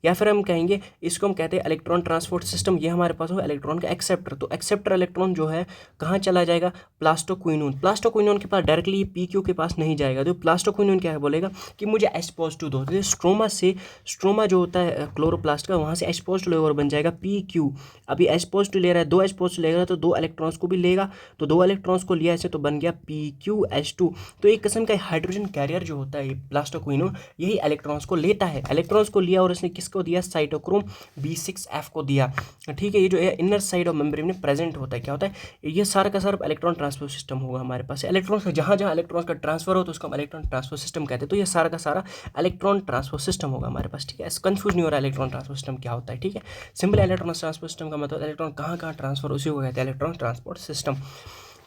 या फिर हम कहेंगे इसको हम कहते हैं इलेक्ट्रॉन ट्रांसपोर्ट सिस्टम। ये हमारे पास होगा इलेक्ट्रॉन का एक्सेप्टर। तो एक्सेप्टर इलेक्ट्रॉन जो है कहाँ चला जाएगा, प्लास्टोक्विनोन। प्लास्टोक्विनोन के पास डायरेक्टली ये PQ के पास नहीं जाएगा। तो प्लास्टोक्विनोन क्या है, बोलेगा कि मुझे H+ दो। तो स्ट्रोमा से, स्ट्रोमा जो होता है क्लोरोप्लास्ट का, वहाँ से H+ लेगा और बन जाएगा PQ। अभी H+ ले रहा है, 2 H+ लेगा तो 2 इलेक्ट्रॉन्स को भी लेगा, तो 2 इलेक्ट्रॉन्स को लिया ऐसे तो बन गया PQH2। तो एक किस्म का हाइड्रोजन कैरियर जो होता है प्लास्टोक्विनोन, यही इलेक्ट्रॉन्स को लेता है। इलेक्ट्रॉन्स को लिया और इसने को दिया, साइटोक्रोम B6F को दिया, ठीक है। ये जो है इनर साइड ऑफ मेम्ब्रेन में प्रेजेंट होता है। क्या होता है, ये सारा का सारा इलेक्ट्रॉन ट्रांसफर सिस्टम होगा हमारे पास। इलेक्ट्रॉन्स का जहाँ जहाँ इलेक्ट्रॉन्स का ट्रांसफर हो तो उसको हम इलेक्ट्रॉन ट्रांसफर सिस्टम कहते हैं। तो ये सारा का सारा इलेक्ट्रॉन ट्रांसफर सिस्टम होगा हमारे पास, ठीक है। कंफ्यूज नहीं हो रहा इलेक्ट्रॉन ट्रांसफर सिस्टम क्या होता है, ठीक है। सिंपल इलेक्ट्रॉन ट्रांसफर सिस्टम का मतलब इलेक्ट्रॉन कहाँ कहाँ ट्रांसफर, उसी को कहते हैं इलेक्ट्रॉन ट्रांसपोर्ट सिस्टम।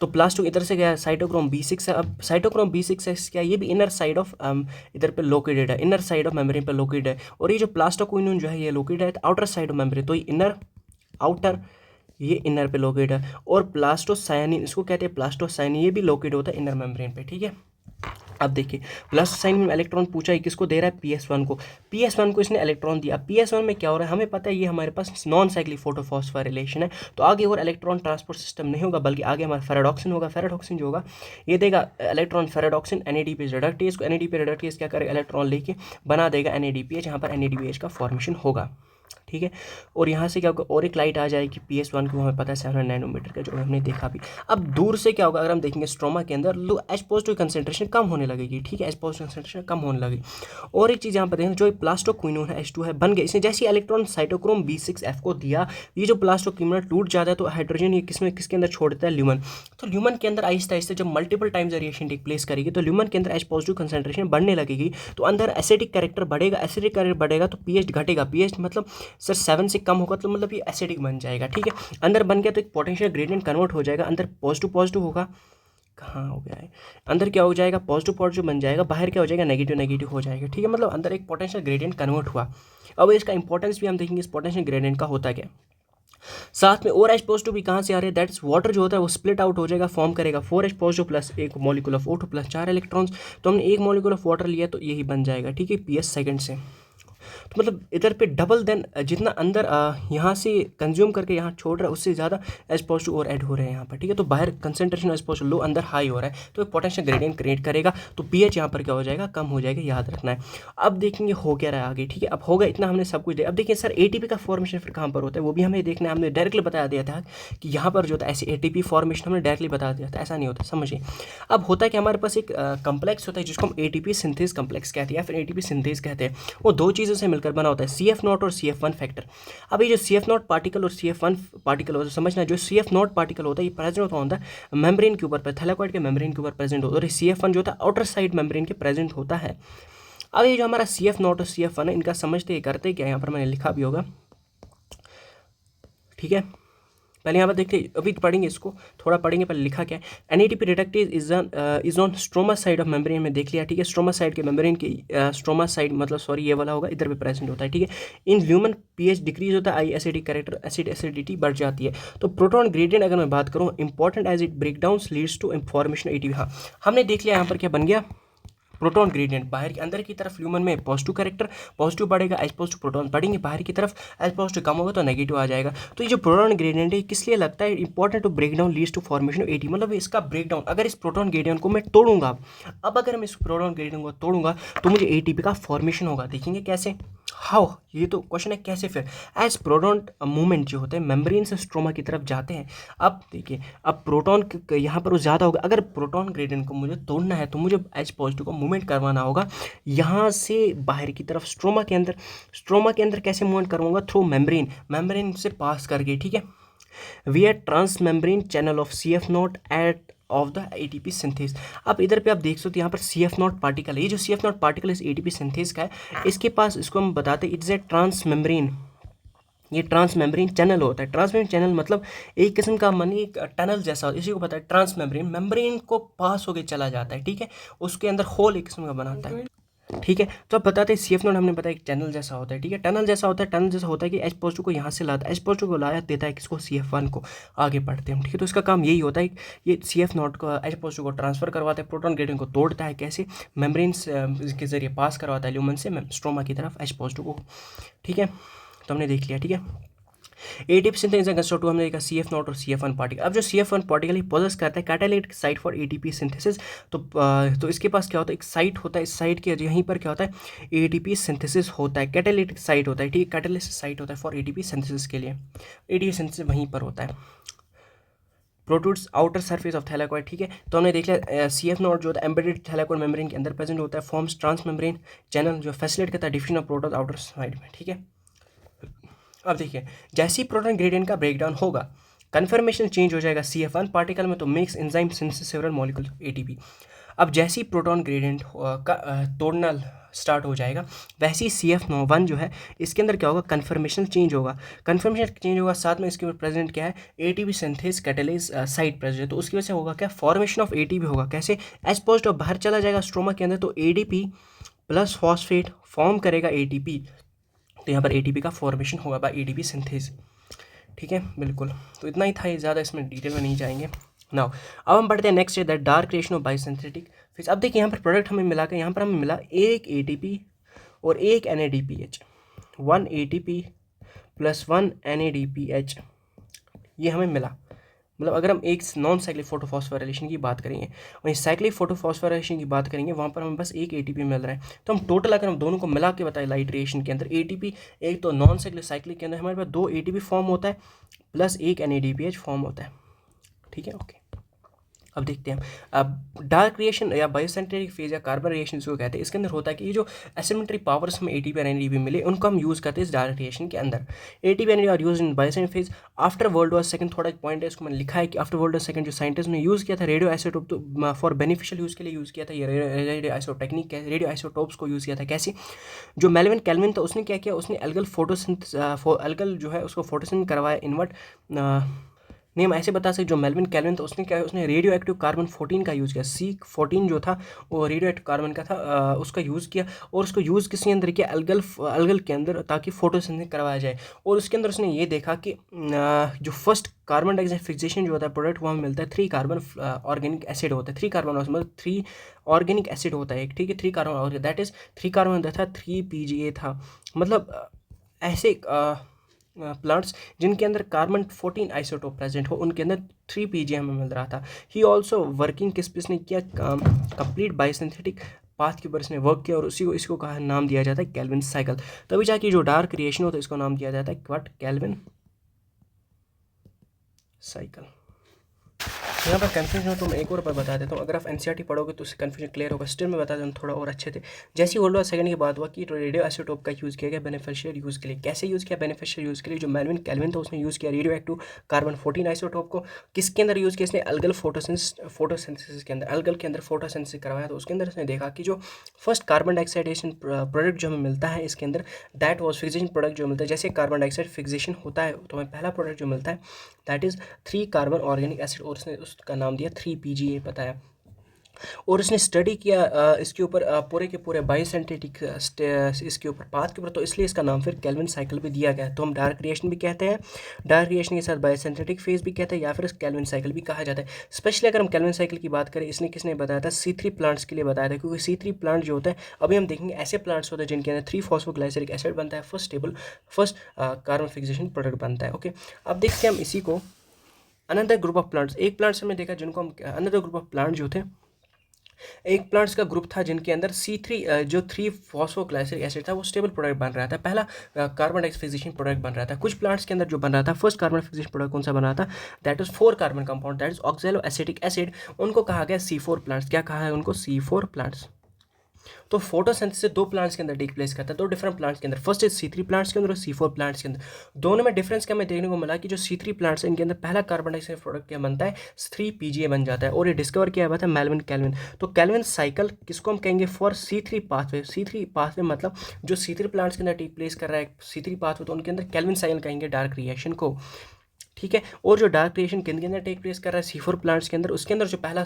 तो प्लास्टो इधर से गया, साइटोक्रोम B6 है। अब साइटोक्रोम B6 क्या है, ये भी इनर साइड ऑफ इधर पे लोकेटेड है, इनर साइड ऑफ मेम्ब्रेन पे लोकेटेड है। और ये जो प्लास्टोक्विनोन जो है ये लोकेटेड है आउटर साइड ऑफ मेम्ब्रेन। तो ये इनर, आउटर, ये इनर पे लोकेटेड है। और प्लास्टोसायनिन, इसको कहते हैं प्लास्टोसायनिन, ये भी लोकेटेड होता है इनर मेम्ब्रेन पे, ठीक है। अब देखिए प्लास्टोसायनिन में इलेक्ट्रॉन पूछा है, किसको दे रहा है, PS1 को। PS1 को इसने इलेक्ट्रॉन दिया। PS1 में क्या हो रहा है, हमें पता है ये हमारे पास नॉन साइक्लिक फोटोफॉस्फोराइलेशन है। तो आगे और इलेक्ट्रॉन ट्रांसपोर्ट सिस्टम नहीं होगा, बल्कि आगे हमारा फेराडॉक्सिन होगा। फेराडॉक्सिन जो होगा ये देगा इलेक्ट्रॉन फेराडॉक्सिन NADPH रिडक्टेज को। NADP रिडक्टेज क्या करेगा, इलेक्ट्रॉन लेके बना देगा NADPH, यहाँ पर NADPH का फॉर्मेशन होगा, ठीक है। और यहाँ से क्या होगा, और एक लाइट आ जाएगी PS1 की, हमें पता है 700 नैनोमीटर का, जो हमने देखा भी। अब दूर से क्या होगा, अगर हम देखेंगे स्ट्रोमा के अंदर H पॉजिटिव कंसेंट्रेशन कम होने लगेगी, ठीक है, H पॉजिटिव कंसेंट्रेशन कम होने लगेगी। और एक चीज़ यहाँ पर देखें, जो प्लास्टोक्विनोन है H2 है बन गया, इसने जैसे इलेक्ट्रॉन साइटोक्रोम B6F को दिया, ये जो प्लास्टोक्विनोन टूट जाता है तो हाइड्रोजन ये किसके अंदर छोड़ देता है, ल्यूमन। तो ल्यूमन के अंदर आहिस्ता आहिस्ता जब multiple times reaction take place करेगी तो ल्यूमन के अंदर H पॉजिटिव कंसेंट्रेशन बढ़ने लगेगी, तो अंदर एसिडिक कैरेक्टर बढ़ेगा, एसिडिक कैरेक्टर बढ़ेगा तो pH घटेगा, pH मतलब सर 7 से कम होगा तो मतलब ये एसिडिक बन जाएगा, ठीक है। अंदर बन गया तो एक पोटेंशियल ग्रेडियंट कन्वर्ट हो जाएगा, अंदर पॉजिटिव पॉजिटिव होगा, कहाँ हो गया है, अंदर क्या हो जाएगा, पॉजिटिव पॉजिटिव बन जाएगा, बाहर क्या हो जाएगा, नेगेटिव नेगेटिव हो जाएगा, ठीक है। मतलब अंदर एक पोटेंशियल ग्रेडियंट कन्वर्ट हुआ। अब इसका इंपॉर्टेंस भी हम देखेंगे, इस पोटेंशियल ग्रेडियंट का होता क्या। साथ में और H पॉजिटिव भी कहाँ से आ रहे हैं, दैट्स वाटर जो होता है वो स्प्लिट आउट हो जाएगा, फॉर्म करेगा 4H पॉजिटिव प्लस एक molecule of O2 plus 4 electrons. तो हमने एक मॉलिक्यूल ऑफ वाटर लिया तो यही बन जाएगा, ठीक है, PS सेकंड से। तो मतलब इधर पे डबल देन जितना अंदर यहाँ से कंज्यूम करके यहाँ छोड़ रहा है उससे ज़्यादा H पॉजिटिव और ऐड हो रहे हैं यहाँ पर, ठीक है। तो बाहर कंसेंट्रेशन H पॉजिटिव लो, अंदर हाई हो रहा है, तो एक पोटेंशियल ग्रेडियंट क्रिएट करेगा, तो pH यहाँ पर क्या हो जाएगा, कम हो जाएगा, याद रखना है। अब देखेंगे हो क्या रहा है आगे, ठीक है। अब होगा इतना, हमने सब कुछ देखा। अब देखिए सर ATP का फॉर्मेशन फिर कहाँ पर होता है, वो भी हमें देखना है। हमने डायरेक्टली बता दिया था कि यहाँ पर जो होता है ऐसे ATP फॉर्मेशन हमने डायरेक्टली बता दिया था, ऐसा नहीं होता, समझिए। अब होता है कि हमारे पास एक कम्प्लेक्स होता है जिसको हम ATP सिंथेस कम्प्लेक्स कहते हैं या फिर ATP सिंथेस कहते हैं। वो दो चीज़ों से मिलकर बना होता है, CF0 और CF1 फैक्टर। अब ये जो CF0 पार्टिकल और CF1 पार्टिकल होता है, समझना, जो CF0 पार्टिकल होता है ये प्रेजेंट होता है मेम्ब्रेन के ऊपर, थैलेकॉइड के मेम्ब्रेन के ऊपर प्रेजेंट होता है, और CF1 जो होता है आउटर साइड मेम्ब्रेन के प्रेजेंट होता है। अब ये जो हमारा CF0 और CF1 है, इनका समझते करते क्या, यहाँ पर मैंने लिखा भी होगा, ठीक है। पहले यहाँ पर देखते, अभी पढ़ेंगे इसको, थोड़ा पढ़ेंगे, पहले लिखा क्या है। NADP reductase is on stroma side of membrane में देख लिया, ठीक है। स्ट्रोमा साइड के मेम्ब्रेन की स्ट्रोमा साइड मतलब सॉरी ये वाला होगा, इधर पे प्रेजेंट होता है, ठीक है। इन ह्यूमन pH डिक्रीज होता है, आई एसिडिक कैरेक्टर एसिडिटी बढ़ जाती है। तो प्रोटॉन ग्रेडियंट अगर मैं बात करूँ, important as it break down leads to formation ATP। हाँ हमने देख लिया यहाँ पर क्या बन गया, प्रोटॉन ग्रेडियंट। बाहर की अंदर की तरफ ल्यूमन में पॉजिटिव कैरेक्टर पॉजिटिव बढ़ेगा, H पॉजिटिव प्रोटॉन बढ़ेंगे, बाहर की तरफ H पॉजिटिव कम होगा तो नेगेटिव आ जाएगा। तो ये जो प्रोटॉन ग्रेडियंट है किस लिए लगता है, important to break down leads to formation of ATP। मतलब इसका ब्रेक डाउन, अगर इस प्रोटॉन ग्रेडियंट को मैं तोड़ूंगा, अब अगर मैं इस प्रोटॉन ग्रेडियंट को तोड़ूंगा तो मुझे ATP का फॉर्मेशन होगा, देखेंगे कैसे, हाउ, ये तो क्वेश्चन है कैसे। फिर एज प्रोटॉन मूवमेंट जो होते हैं मेम्ब्रेन से स्ट्रोमा की तरफ जाते हैं। अब देखिए, अब प्रोटॉन यहाँ पर ज़्यादा होगा, अगर प्रोटॉन ग्रेडियंट को मुझे तोड़ना है तो मुझे H पॉजिटिव को मूवमेंट करवाना होगा यहाँ से बाहर की तरफ स्ट्रोमा के अंदर। स्ट्रोमा के अंदर कैसे मूवमेंट करवाऊंगा, थ्रू मेम्ब्रेन, मेम्ब्रेन से पास करके, ठीक है। We are transmembrane channel of CF0 at of the ATP synthase. अब इधर पे आप देख सकते हो यहाँ पर CF0 पार्टिकल है, ये जो CF0 पार्टिकल इस ATP सिंथेस का है, इसके पास, इसको हम बताते हैं इट्स ए ट्रांस मेम्ब्रेन, ये ट्रांस मेम्ब्रेन चैनल होता है। ट्रांस मेम्ब्रेन चैनल मतलब एक किस्म का मनी एक टनल जैसा, इसी को पता है ट्रांस मेम्ब्रेन, मेम्ब्रेन को पास होके चला जाता है, ठीक है, उसके अंदर होल एक किस्म का बनाता है, ठीक है। तो अब बताते हैं CF0 हमने बताया एक टनल जैसा होता है, ठीक है, टनल जैसा होता है। टनल जैसा होता है कि H पॉजिटिव को यहाँ से लाता है, H पॉजिटिव को लाया देता है किसको, CF1 को, आगे बढ़ते हैं, ठीक है। तो इसका काम यही होता है, ये CF0 को H पॉजिटिव को ट्रांसफर करवाता है, प्रोटॉन ग्रेडियंट को तोड़ता है, कैसे, मेम्ब्रेन के जरिए पास करवाता है ल्यूमन से स्ट्रोमा की तरफ H पॉजिटिव को, ठीक है। तो हमने देख लिया, ठीक है। ATP सिंथेसिस कंस्ट्रक्ट हमने देखा CF0 और CF1 पार्टिकल। अब जो CF1 पार्टिकल ही पोजेस करता है catalytic site for ATP synthesis, तो इसके पास क्या होता है, एक साइट होता है, इस साइट के यहीं पर क्या होता है, ATP सिंथेसिस होता है, कैटालिटिक साइट होता है, ठीक है, कैटालिसिस साइट होता है फॉर ATP सिंथेसिस के लिए। ATP सिंथेसिस वहीं पर होता है, protrudes outer surface of thylakoid, ठीक है। तो हमने देख लिया CF0 जो होता है एम्बेडेड थैलेकॉइड मेम्ब्रेन के अंदर प्रेजेंट होता है, फॉर्म्स ट्रांस मेम्ब्रेन चैनल जो फैसिलिटेट करता है डिफिशन ऑफ प्रोटॉन आउटर साइड में, ठीक है। अब देखिए, जैसे ही प्रोटॉन ग्रेडियंट का ब्रेकडाउन होगा, कन्फर्मेशन चेंज हो जाएगा CF1 पार्टिकल में, तो mix enzyme synthesis several molecule ATP। अब जैसे ही प्रोटॉन ग्रेडियंट का तोड़ना स्टार्ट हो जाएगा, वैसे ही CF1 जो है इसके अंदर क्या होगा, कन्फर्मेशन चेंज होगा, कन्फर्मेशन चेंज होगा, साथ में इसके ऊपर प्रेजेंट क्या है, ATP synthase catalyst site present है। तो उसकी वजह से होगा क्या, फॉर्मेशन ऑफ ATP होगा, कैसे, H पॉजिटिव बाहर चला जाएगा स्ट्रोमा के अंदर, तो ADP प्लस फॉस्फेट फॉर्म करेगा ATP, तो यहाँ पर ATP का फॉर्मेशन होगा बाय ATP सिंथेस, ठीक है, बिल्कुल। तो इतना ही था, ये ज़्यादा इसमें डिटेल में नहीं जाएंगे। नाउ अब हम बढ़ते हैं next, that dark creation of biosynthetic fish. अब देखिए यहाँ पर प्रोडक्ट हमें मिला के, यहाँ पर हमें मिला एक ATP और एक NADPH, 1 ATP प्लस 1 NADPH, ये हमें मिला, मतलब अगर हम एक नॉन साइक्लिक फोटोफॉस्फोराइलेशन की बात करेंगे, वहीं साइक्लिक फोटोफॉस्फोराइलेशन की बात करेंगे, वहाँ पर हमें बस एक एटीपी मिल रहा है। तो हम टोटल अगर हम दोनों को मिला के बताएं लाइट रेडिएशन के अंदर एटीपी, एक तो नॉन साइक्लिक साइक्लिक के अंदर हमारे पास 2 एटीपी फॉर्म होता है प्लस एक NADPH फॉर्म होता है। ठीक है, ओके। अब देखते हैं अब डार्क रिएक्शन या बायोसिंथेटिक फेज या कार्बन रिएक्शन जो कहते हैं, इसके अंदर होता है कि ये जो एसिमेट्री पावर्स हमें एटीपी और NADP मिले, उनको हम यूज़ करते हैं इस डार्क रिएक्शन के अंदर। ATP NADP are use in biosynthetic phase after World War second. थोड़ा एक पॉइंट है, इसको मैंने लिखा है कि आफ्टर वर्ल्ड वॉर सेकंड जो साइंटिस्ट ने यूज़ किया था रेडियो आइसोटोप, तो फॉर बेनिफिशियल यूज़ के लिए यूज़ किया था। ये radioisotope technique, radioisotopes को यूज़ किया था। कैसे? जो मेल्विन कैल्विन था उसने क्या किया, उसने एल्गल एल्गल जो है उसको फोटोसिंथेसिस करवाया इन्वर्ट नेम ऐसे बता सकते। जो मेल्विन कैल्विन था उसने क्या है, उसने रेडियो एक्टिव कार्बन 14 का यूज़ किया। C14 जो था वो रेडियो एक्टिव कार्बन का था, उसका यूज़ किया। और उसको यूज़ किसके अंदर किया, अलगल के अंदर, ताकि फोटोसिंथेसिस करवाया जाए। और उसके अंदर उसने ये देखा कि जो फर्स्ट कार्बन डाइऑक्साइड फिक्सेशन जो होता है प्रोडक्ट, वो हमें मिलता है 3 कार्बन ऑर्गेनिक एसिड होता है। 3 कार्बन मतलब 3 ऑर्गेनिक एसिड होता है एक, ठीक है। 3 कार्बन, दैट इज 3 कार्बन था, 3 PGA था। मतलब ऐसे प्लांट्स जिनके अंदर कार्बन 14 आइसोटोप प्रेजेंट हो, उनके अंदर 3 PGA हमें मिल रहा था। ही ऑल्सो वर्किंग किस पे इसने किया, कंप्लीट बायोसिंथेटिक पाथ के ऊपर इसने वर्क किया, और उसी को इसको कहा नाम दिया जाता है केल्विन साइकिल। तभी जाके जो डार्क रिएक्शन होता है इसको नाम दिया जाता है व्हाट, केल्विन साइकिल। यहाँ पर कन्फ्यूजन हो तो मैं एक और बार बता देता हूँ, अगर आप NCERT पढ़ोगे तो उससे कन्फ्यूजन क्लियर होगा। स्टिल मैं बता दूँ थोड़ा और अच्छे थे। जैसे वर्ल्ड वॉर सेकंड की बात हुआ कि रेडियो आइसोटोप का यूज़ किया गया बेनिफिशियल यूज़ के लिए। कैसे यूज़ किया बेनिफिशियल यूज़ के लिए, जो मेल्विन कैल्विन था उसने यूज़ किया रेडियो एक्टिव कार्बन 14 आइसोटोप को। किसके अंदर यूज़ किया इसने, अलगल फोटोसिंथेसिस के अंदर, अलगल के अंदर फोटोसिंथेसिस करवाया। तो उसके अंदर इसने देखा कि जो फर्स्ट कार्बन डाइऑक्साइडेशन प्रोडक्ट जो हमें मिलता है इसके अंदर, दैट वॉज फिक्सेशन प्रोडक्ट जो मिलता है। जैसे कार्बन डाइऑक्साइड फिक्सेशन होता है तो हमें पहला प्रोडक्ट जो मिलता है that is 3 carbon organic acid, और उसने उसका नाम दिया 3 PGA बताया। और उसने स्टडी किया इसके ऊपर पूरे के पूरे बायोसिंथेटिक इसके ऊपर पाथ के ऊपर, तो इसलिए इसका नाम फिर केल्विन साइकिल भी दिया गया। तो हम डार्क रिएक्शन भी कहते हैं, डार्क रिएक्शन के साथ बायोसिंथेटिक फेज भी कहते हैं, या फिर केल्विन साइकिल भी कहा जाता है। स्पेशली अगर हम केल्विन साइकिल की बात करें, इसने किसने बताया था, C3 प्लांट्स के लिए बताया था। क्योंकि C3 प्लांट जो होता है, अभी हम देखेंगे ऐसे प्लांट्स होते हैं जिनके अंदर 3 फॉस्फोग्लाइसरिक एसिड बनता है, फर्स्ट कार्बन फिक्सेशन प्रोडक्ट बनता है। ओके, अब देखते हैं हम इसी को अनदर ग्रुप ऑफ प्लांट्स। एक प्लांट्स हमने देखा जिनको हम अनदर ग्रुप ऑफ प्लांट जो थे, एक प्लांट्स का ग्रुप था जिनके अंदर C3 जो 3 फॉस्फोग्लाइसरिक एसिड था वो स्टेबल प्रोडक्ट बन रहा था। पहला कार्बन डाइऑक्साइड प्रोडक्ट बन रहा था। कुछ प्लांट्स के अंदर जो बन रहा था फर्स्ट कार्बन फिक्सेशन प्रोडक्ट कौन सा बन रहा था, that is 4 carbon compound, that is oxalo acetic acid. उनको कहा गया C4 प्लांट्स। क्या कहा है उनको, C4 प्लांट्स। तो फोटोसिंथेसिस 2 प्लांट्स के अंदर टेक प्लेस करता है, 2 डिफरेंट प्लांट्स के अंदर। फर्स्ट इज C3 प्लांट्स के अंदर और C4 प्लांट्स के अंदर। दोनों में डिफरेंस क्या हमें देखने को मिला कि जो C3 प्लांट्स है इनके अंदर पहला कार्बन डाइऑक्साइड प्रोडक्ट क्या बनता है, 3 PGA बन जाता है। और ये डिस्कवर किया हुआ था मेल्विन कैल्विन। तो कैल्विन साइकिल किसको हम कहेंगे, for C3 pathway. C3 pathway मतलब जो C3 प्लांट्स के अंदर टेक प्लेस कर रहा है C3 पाथवे, तो उनके अंदर कैल्विन साइकिल कहेंगे डार्क रिएक्शन को। ठीक है। और जो डार्क रिएक्शन किन के अंदर टेक प्लेस कर रहा है, C4 प्लांट्स के अंदर, उसके अंदर जो पहला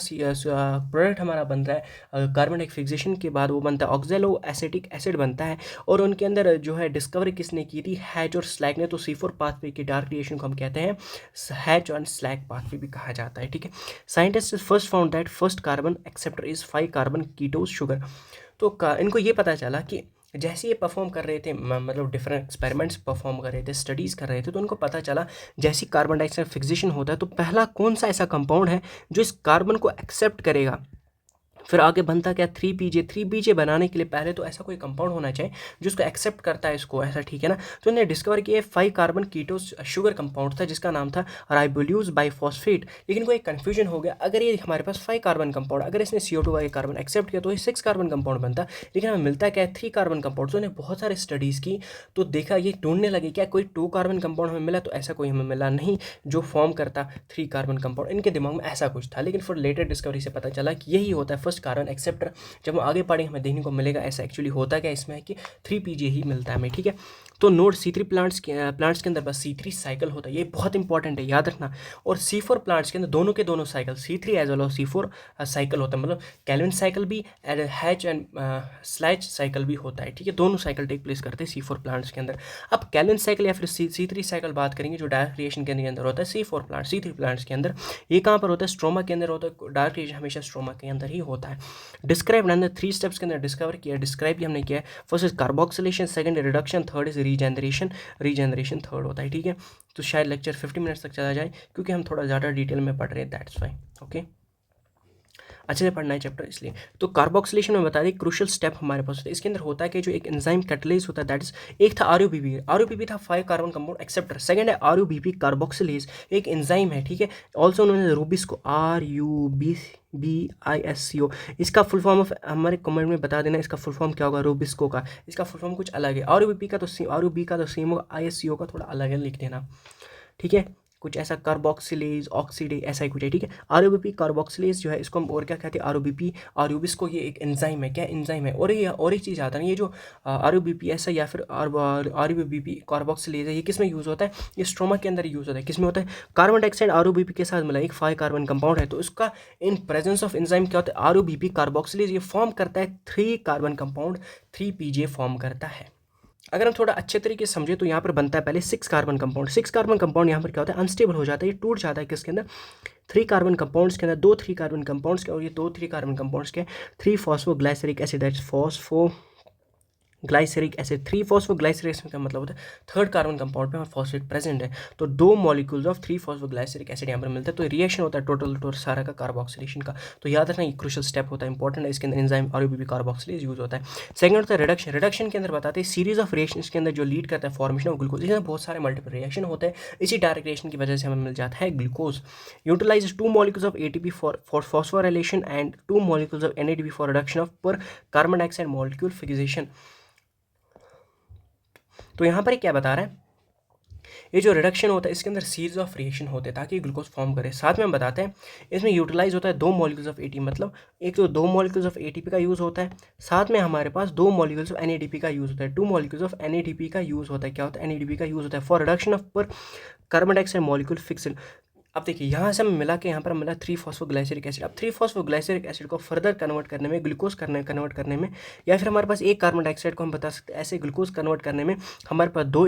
प्रोडक्ट हमारा बन रहा है कार्बन फिक्सेशन के बाद, वो बनता है ऑक्सैलो एसिटिक एसिड बनता है। और उनके अंदर जो है डिस्कवरी किसने की थी, हैच और स्लैक ने। तो C4 पाथवे की डार्क रिएक्शन को हम कहते हैं हैच और स्लैक पाथवे भी कहा जाता है। ठीक है। Scientist first found that first carbon acceptor is 5 carbon कीटोज sugar. तो इनको ये पता चला कि जैसे ये परफॉर्म कर रहे थे, मतलब डिफरेंट एक्सपेरिमेंट्स परफॉर्म कर रहे थे, स्टडीज़ कर रहे थे, तो उनको पता चला जैसे कार्बन डाइऑक्साइड फिक्सेशन होता है तो पहला कौन सा ऐसा कंपाउंड है जो इस कार्बन को एक्सेप्ट करेगा। फिर आगे बनता क्या, 3 PGA बनाने के लिए पहले तो ऐसा कोई कंपाउंड होना चाहिए जो उसको एक्सेप्ट करता है इसको, ऐसा, ठीक है ना। तो उन्होंने डिस्कवर किया 5 कार्बन कीटोस शुगर कंपाउंड था जिसका नाम था राइबोल्यूज बाइफॉस्फेट। लेकिन कोई कन्फ्यूजन हो गया, अगर ये हमारे पास 5 कार्बन कंपाउंड, अगर इसने CO2 वाले कार्बन एक्सेप्ट किया तो ये 6 कार्बन कंपाउंड बनता, लेकिन हमें मिलता क्या है 3 कार्बन कंपाउंड। तो उन्हें बहुत सारे स्टडीज़ की, तो देखा ये ढूंढने लगे क्या कोई 2 कार्बन कंपाउंड हमें मिला, तो ऐसा कोई हमें मिला नहीं जो फॉर्म करता 3 कार्बन कंपाउंड। इनके दिमाग में ऐसा कुछ था, लेकिन फिर लेटर डिस्कवरी से पता चला कि यही होता है फर्स्ट कार्बन एक्सेप्टर। जब हम आगे पढ़ेंगे हमें देखने को मिलेगा ऐसा एक्चुअली होता क्या इसमें है कि 3 PGA ही मिलता है हमें। ठीक है। तो नोट C3 प्लांट्स के अंदर बस C3 साइकिल होता है, ये बहुत इंपॉर्टेंट है, याद रखना। और C4 प्लांट्स के अंदर दोनों के दोनों साइकिल C3 एज वेल और C4 साइकिल होता है, मतलब कैल्विन साइकिल भी हैच एंड स्लैच साइकिल भी होता है। ठीक है, दोनों साइकिल टेक प्लेस करते हैं C4 प्लांट्स के अंदर। अब कैल्विन साइकिल या फिर C3 साइकिल बात करेंगे जो डार्क रिएक्शन के अंदर होता है C3 प्लांट्स के अंदर। ये कहाँ पर होता है, स्ट्रोमा के अंदर होता है। डार्क रिएक्शन हमेशा स्ट्रोमा के अंदर ही होता है। होता है। डिस्क्राइब हमने 3 स्टेप्स के अंदर डिस्कवर किया, डिस्क्राइब भी हमने किया है। First is carboxylation, second reduction, third is regeneration third होता है, ठीक है। तो शायद लेक्चर 50 मिनट्स तक चला जाए क्योंकि हम थोड़ा ज़्यादा डिटेल में पढ़ रहे हैं, दैट्स वाई। ओके, अच्छे से पढ़ना है चैप्टर इसलिए। तो कार्बोक्सिलेशन में बता दें क्रूशियल स्टेप हमारे पास होता है। इसके अंदर होता है कि जो एक एंजाइम कैटलेज होता है, दैट इज एक था आरयूबीपी था 5 कार्बन कंपाउंड एक्सेप्टर। सेकंड है आरयूबीपी कार्बोक्सिलेज, एक एंजाइम है, ठीक है। ऑल्सो उन्होंने रूबिस्को RUBISCO, इसका फुल फॉर्म ऑफ हमारे कमेंट में बता देना इसका फुल फॉर्म क्या होगा रूबिस्को का। इसका फुल फॉर्म कुछ अलग है, आरयूबी का तो सेम होगा, ISCO का थोड़ा अलग है, लिख देना, ठीक है। कुछ ऐसा कार्बोक्सिलेज ऑक्सीडेज ऐसा ही कुछ है, ठीक है। आरयूबीपी कार्बोक्सिलेज जो है इसको हम और क्या कहते हैं, आरयूबीपी आरयूबिस्को, ये एक एंजाइम है, क्या एंजाइम है। और एक चीज़ आता है, ये जो आरयूबीपी ऐसा या फिर आरयूबीपी कार्बोक्सिलेज है, ये किस में यूज़ होता है, ये स्ट्रोमा के अंदर यूज़ होता है। किस में होता है, कार्बन डाइऑक्साइड आरयूबीपी के साथ मिला एक 5 कार्बन कंपाउंड है, तो इसका इन प्रेजेंस ऑफ एंजाइम क्या होता है, आरयूबीपी कार्बोक्सिलेज, ये फॉर्म करता है 3 कार्बन कंपाउंड, 3PJ फॉर्म करता है। अगर हम थोड़ा अच्छे तरीके से समझे तो यहाँ पर बनता है पहले 6 कार्बन कंपाउंड। 6 कार्बन कंपाउंड यहाँ पर क्या होता है, अनस्टेबल हो जाता है, ये टूट जाता है किसके अंदर, 3 कार्बन कंपाउंड्स के अंदर, 2 3 कार्बन कंपाउंड्स के, और ये 2 3 कार्बन कंपाउंड्स के 3 phosphoglyceric acid, that's glyceric acid. 3 phosphoglyceric acid का मतलब होता है थर्ड कार्बन कंपाउंड पे और फॉस्फेट प्रेजेंट है, तो 2 मॉलिक्यूल्स ऑफ 3 फॉस्फोग्लाइसरिक एसिड यहाँ पर मिलता है, तो रिएक्शन होता है टोटल सारा का कार्बोक्सिलेशन का। तो याद रखना ये क्रूशियल स्टेप होता है, इंपॉर्टेंट है, इसके अंदर एंजाइम आरयूबीपी कार्बोक्सिलेज यूज होता है। सेकंड होता है रिडक्शन। रिडक्शन के अंदर बताते हैं सीरीज ऑफ रिएक्शन के अंदर जो लीड करता है फॉर्मेशन ऑफ ग्लूकोज। इसके अंदर बहुत सारे मल्टीपल रिएक्शन होते हैं, इसी डायरेक्ट रिएक्शन की वजह से हमें मिल जाता है glucose. Utilise 2 molecules of ATP for phosphorylation and 2 molecules of NADP for reduction of पर कार्बन डाइऑक्साइड मॉलिक्यूल फिक्सेशन। तो यहाँ पर क्या बता रहा है, ये जो रिडक्शन होता है इसके अंदर सीरीज ऑफ रिएक्शन होते हैं ताकि ग्लूकोज फॉर्म करे। साथ में हम बताते हैं इसमें यूटिलाइज होता है 2 मॉलिक्यूल्स ऑफ ATP, मतलब एक तो 2 मॉलिक्यूल्स ऑफ ATP का यूज़ होता है, साथ में हमारे पास 2 मॉलिक्यूल्स ऑफ NADP का यूज़ होता है। 2 मॉलिक्यूल्स ऑफ NADP का यूज़ होता है, क्या होता है, NADP का यूज़ होता है फॉर रिडक्शन ऑफ पर कार्बन डाइऑक्साइड मॉलिक्यूल फिक्सेशन। अब देखिए यहाँ से हमें मिला के यहाँ पर मिला 3 फॉस्फोग्लाइसरिक एसिड। अब 3 फॉस्फोग्लाइसरिक एसिड को फर्दर कन्वर्ट करने में, ग्लूकोज कन्वर्ट करने में, या फिर हमारे पास एक कार्बन डाइऑक्साइड को हम बता सकते हैं ऐसे ग्लूकोज कन्वर्ट करने में हमारे पास 2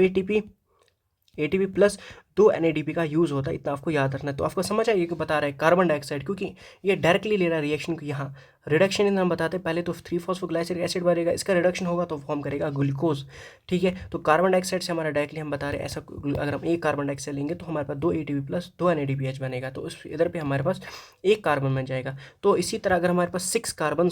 ATP प्लस 2 NADP का यूज़ होता है, इतना आपको याद रखना है। तो आपको समझ आइए कि बता रहा है कार्बन डाइऑक्साइड, क्योंकि ये डायरेक्टली ले रहा है रिएक्शन को। यहाँ रिडक्शन इन हम बताते हैं पहले तो 3 फॉस्फोग्लाइसरिक एसिड बनेगा, इसका रिडक्शन होगा तो फॉर्म करेगा ग्लूकोज, ठीक है। तो कार्बन डाइऑक्साइड से हमारा डायरेक्टली हम बता रहे हैं ऐसा, अगर हम एक कार्बन डाइऑक्साइड लेंगे तो हमारे पास 2 ATP प्लस 2 NADPH बनेगा, तो उस इधर पे हमारे पास एक कार्बन बन जाएगा। तो इसी तरह अगर हमारे पास 6 कार्बन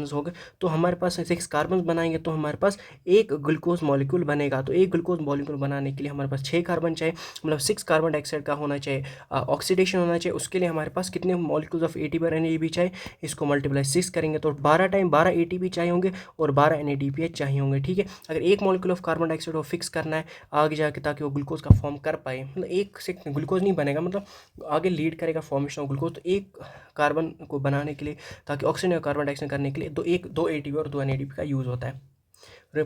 होंगे तो हमारे पास 6 कार्बन बनाएंगे तो हमारे पास एक ग्लूकोज मॉलिक्यूल बनेगा। तो एक ग्लूकोज मॉलिक्यूल बनाने के लिए हमारे पास 6 कार्बन चाहिए, मतलब 6 कार्बन डाइऑक्साइड का होना चाहिए, ऑक्सीडेशन होना चाहिए। उसके लिए हमारे पास कितने मॉलिक्यूल्स ऑफ ATP और NADP चाहिए, इसको मल्टीप्लाई 6 करेंगे तो 12 ATP चाहिए होंगे और 12 NADPH चाहिए होंगे, ठीक है। अगर एक मॉलिक्यूल ऑफ कार्बन डाइऑक्साइड को फिक्स करना है आगे जाके ताकि वो ग्लूकोज का फॉर्म कर पाए, मतलब एक से ग्लूकोज नहीं बनेगा, मतलब आगे लीड करेगा फॉर्मेशन ऑफ ग्लूकोज। तो एक कार्बन को बनाने के लिए ताकि ऑक्सीजन और कार्बन डाइऑक्साइड करने के लिए दो ATP और 2 NADP का यूज़ होता है।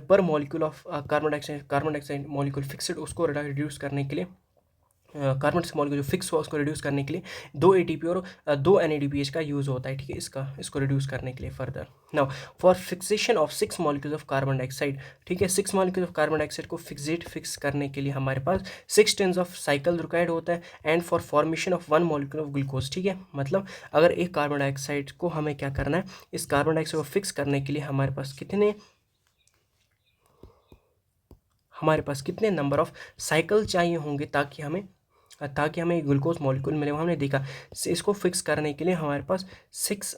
पर molecule of carbon dioxide molecule fixed, उसको रिड्यूस करने के लिए कार्बन मॉलिक्यूल जो फिक्स हुआ उसको रिड्यूस करने के लिए 2 ATP और 2 NADPH का यूज़ होता है, ठीक है, इसको रिड्यूस करने के लिए further. Now for fixation of 6 molecules of carbon dioxide, ठीक है, 6 मॉलिक्यूल्स ऑफ कार्बन डाइऑक्साइड को फिक्स करने के लिए हमारे पास 6 टर्न्स ऑफ साइकिल रिक्वायर्ड होता है, and for formation of 1 molecule of glucose, ठीक है। मतलब अगर एक कार्बन डाइऑक्साइड को हमें क्या करना है, इस कार्बन डाइऑक्साइड को फिक्स करने के लिए हमारे पास कितने नंबर ऑफ साइकिल चाहिए होंगे ताकि हमें ग्लूकोज मॉलिक्यूल मिले। हमने देखा इसको फिक्स करने के लिए हमारे पास 6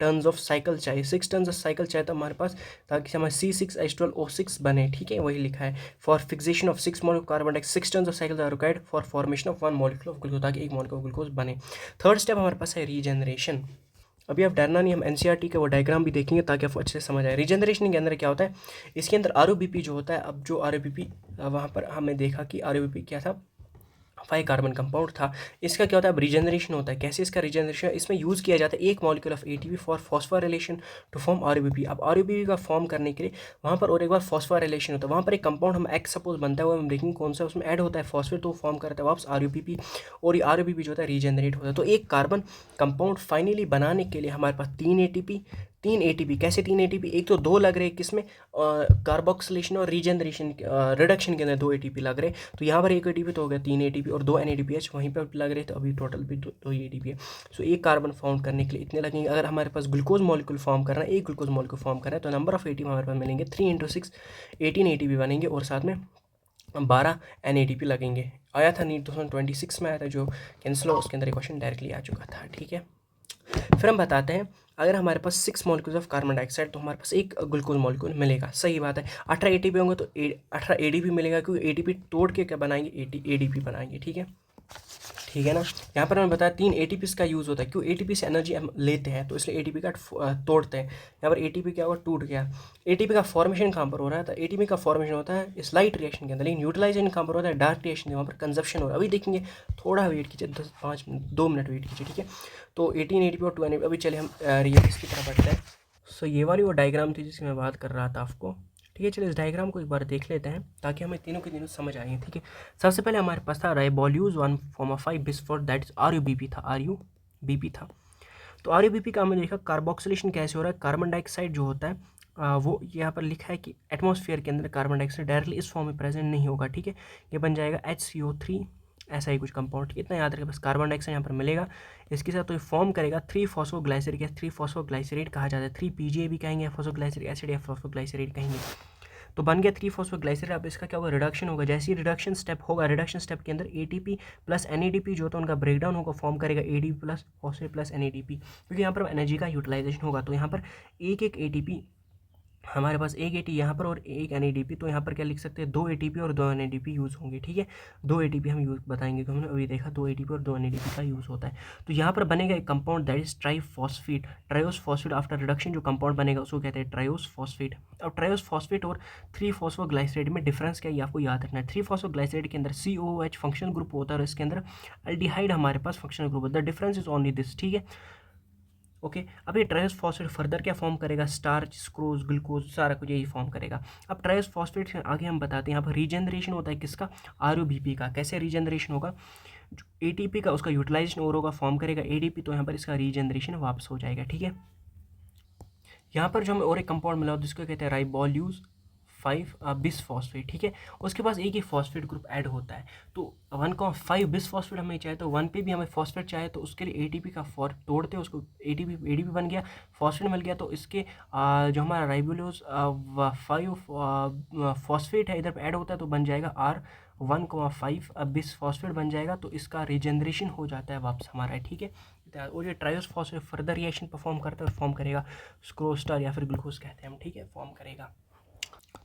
टर्न्स ऑफ साइकिल चाहिए, 6 टर्न्स ऑफ साइकिल चाहिए तो हमारे पास ताकि हमारे C6H12O6 बने, ठीक है, वही लिखा है for fixation of 6 molecule carbon dioxide 6 turns of cycle are required for formation of 1 molecule of glucose, ताकि एक मॉलिक्यूल ऑफ ग्लूकोज बने। थर्ड स्टेप हमारे पास है रीजनरेशन। अभी आप डरना नहीं, हम NCERT का वो डायग्राम भी देखेंगे ताकि आपको अच्छे से समझ आए। रीजनरेशन के अंदर क्या होता है, इसके अंदर आरयूबीपी जो होता है, अब जो आरयूबीपी वहाँ पर हमने देखा कि आरयूबीपी क्या था, 5 कार्बन कंपाउंड था। इसका क्या होता है, अब रीजनरेशन होता है। कैसे इसका रीजनरेशन, इसमें यूज़ किया जाता है एक molecule of ATP for phosphorylation to form RuBP. अब आरयूबीपी का फॉर्म करने के लिए वहाँ पर और एक बार फॉस्फोराइलेशन होता है, वहाँ पर एक कंपाउंड हम एक्स सपोज बनता है, वो हम देखेंगे कौन सा, उसमें ऐड होता है फॉस्फेट, तो फॉर्म करता है वापस आरयूबीपी, और ये आरयूबीपी जो होता है रीजनरेट होता है। तो एक कार्बन कंपाउंड फाइनली बनाने के लिए हमारे पास 3 ATP 3 ATP। कैसे 3 ATP? एक तो 2 लग रहे हैं किसमें, कार्बोक्सिलेशन और रीजनरेशन रिडक्शन के अंदर 2 ATP लग रहे हैं। तो यहाँ पर 1 ATP तो हो गया 3 ATP और 2 NADPH वहीं पर लग रहे, तो अभी टोटल भी 2 ATP है। सो एक कार्बन फॉर्म करने के लिए इतने लगेंगे। अगर हमारे पास ग्लूकोज मॉलिक्यूल फॉर्म करना है, एक ग्लूकोज मॉलिक्यूल फॉर्म करना है, तो नंबर ऑफ ATP हमारे पास मिलेंगे 3 × 6 18 ATP बनेंगे और साथ में 12 NADP लगेंगे। आया था नीट 2026 में आया था, जो कैंसिल हो, उसके अंदर एक क्वेश्चन डायरेक्टली आ चुका था। ठीक है, फिर हम बताते हैं अगर हमारे पास 6 मॉलिक्यूल्स ऑफ कार्बन डाइऑक्साइड, तो हमारे पास एक ग्लूकोज मॉलिक्यूल मिलेगा। सही बात है। 18 ATP होंगे तो 18 ADP मिलेगा, क्योंकि ATP तोड़ के क्या बनाएंगे, ADP बनाएंगे। ठीक है, ठीक है ना। यहाँ पर हमें बताया 3 ATPs का यूज़ होता है। क्यों? ATP से एनर्जी हम लेते हैं, तो इसलिए ATP का तोड़ते हैं। यहाँ पर ATP क्या हुआ, टूट गया। ATP का फॉर्मेशन कहाँ पर हो रहा है, तो ATP का फॉर्मेशन होता है स्लाइट रिएक्शन के अंदर, लेकिन यूटिलाइजेशन कहाँ पर होता है, डार्क रिएक्शन, वहाँ पर कंजप्शन हो रहा है। अभी देखेंगे, थोड़ा वेट कीजिए, 2 मिनट वेट कीजिए। ठीक है, तो 18 ATP और 2 NADP। अभी चलिए हम रिएक्शन की तरफ बढ़ते हैं। सो ये वाली वो डायग्राम थी जिसकी मैं बात कर रहा था आपको। ठीक है, चलिए इस डायग्राम को एक बार देख लेते हैं ताकि हमें तीनों के तीनों समझ आएंगे। ठीक है, सबसे पहले हमारे पास था राइबोल्यूज 1,5 बिस्फोर, दैट इज RUBP था, RUBP था। तो RUBP का हमने देखा कार्बोक्सिलेशन कैसे हो रहा है। कार्बन डाइऑक्साइड जो होता है वो यहाँ पर लिखा है कि एटमॉस्फेयर के अंदर कार्बन डाइऑक्साइड डायरेक्टली इस फॉर्म में प्रेजेंट नहीं होगा। ठीक है, ये बन जाएगा HCO3, ऐसा ही कुछ कंपाउंड। इतना याद रखें बस, कार्बन डाइऑक्साइड यहाँ पर मिलेगा, इसके साथ तो ये फॉर्म करेगा 3-फॉस्फोग्लाइसरिक एसिड, 3-फॉस्फोग्लाइसरेट कहा जाता है, 3PGA भी कहेंगे, फॉस्फोग्लाइसरिक एसिड या फॉस्फोग्लाइसरेट कहेंगे। तो बन गया 3-फॉस्फोग्लाइसरेट। अब इसका क्या होगा, रिडक्शन होगा। जैसे ही रिडक्शन स्टेप होगा, रिडक्शन स्टेप के अंदर ATP प्लस NADP जो होता है उनका ब्रेकडाउन होगा, फॉर्म करेगा ADP plus phosphate plus NADP, क्योंकि यहाँ पर एनर्जी का यूटिलाइजेशन होगा। तो यहाँ पर एक ATP हमारे पास, एक ATP यहाँ पर और एक NADP, तो यहाँ पर क्या लिख सकते हैं, 2 ATP और 2 NADP यूज़ होंगे। ठीक है, 2 ATP हम यूज़ बताएंगे, क्योंकि हमने अभी देखा 2 ATP और 2 NADP का यूज़ होता है। तो यहाँ पर बनेगा एक compound that is triphosphate, triosephosphate. After reduction जो कंपाउंड बनेगा उसको कहते हैं ट्रायोसफॉस्फेट। अब ट्रायोसफॉस्फेट और 3-फॉस्फोग्लाइसरेट में डिफरेंस क्या है, ये आपको याद रखना है। 3-फॉस्फोग्लाइसरेट के अंदर COOH फंक्शनल ग्रुप होता है और इसके अंदर एल्डिहाइड हमारे पास फंक्शनल ग्रुप होता है। The difference is only this. ठीक है, ओके। अब ये ट्रायस फॉस्फेट फर्दर क्या फॉर्म करेगा, स्टार्च, स्क्रोज, ग्लूकोज, सारा कुछ यही फॉर्म करेगा। अब ट्रायस फॉस्फेट से आगे हम बताते हैं, यहाँ पर रीजनरेशन होता है किसका, RUBP का। कैसे रीजनरेशन होगा, ATP का उसका यूटिलाइजेशन और होगा, फॉर्म करेगा ADP, तो यहाँ पर इसका रीजनरेशन वापस हो जाएगा। ठीक है, यहाँ पर जो हमें और एक कंपाउंड मिला जिसको कहते हैं राइबोल्यूज 5 बिसफॉस्फेट। ठीक है, उसके पास एक ही फॉस्फेट ग्रुप ऐड होता है। तो 1,5 बिसफॉस्फेट हमें चाहिए, तो 1 पे भी हमें फॉस्फेट चाहिए, तो उसके लिए ATP का तोड़ते हैं उसको, ADP बन गया, फॉस्फेट मिल गया। तो इसके जो हमारा राइबोल्यूज 5 फॉस्फेट है इधर ऐड होता है, तो बन जाएगा R1,5 बिसफॉस्फेट बन जाएगा। तो इसका रीजनरेशन हो जाता है वापस हमारा। ठीक है, और ये triose phosphate further reaction perform करता है और फॉर्म करेगा स्क्रोस्टार या फिर ग्लूकोज कहते हैं हम। ठीक है, फॉर्म करेगा।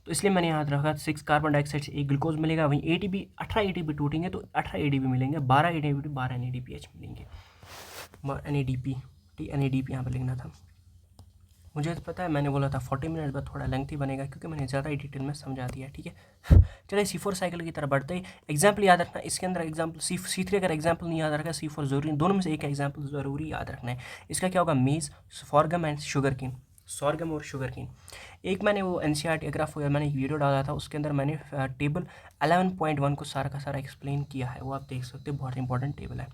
तो इसलिए मैंने याद रखा 6 कार्बन डाइऑक्साइड से एक ग्लूकोज मिलेगा, वहीं ATP 18 ATP टूटेंगे तो 18 ADP मिलेंगे, 12 ADP 12 NADPH मिलेंगे, NADP। ठीक, NADP यहाँ पर लिखना था। मुझे तो पता है, मैंने बोला था 40 मिनट बाद थोड़ा लेंथी बनेगा, क्योंकि मैंने ज़्यादा डिटेल में समझा दिया। ठीक है, चलिए C4 साइकिल की तरफ बढ़ते ही। एग्जाम्पल याद रखना, इसके अंदर एग्जाम्पल C3 अगर एग्जाम्पल नहीं याद रखा, C4 जरूरी, दोनों में से एक एग्जाम्पल ज़रूरी याद रखना है। इसका क्या होगा, maize, sorghum and sugarcane, sorghum और शुगर केन। एक मैंने वो NCERT ग्राफ मैंने एक वीडियो डाला था, उसके अंदर मैंने टेबल 11.1 को सारा का सारा एक्सप्लेन किया है, वो आप देख सकते हो, बहुत इंपॉर्टेंट टेबल है।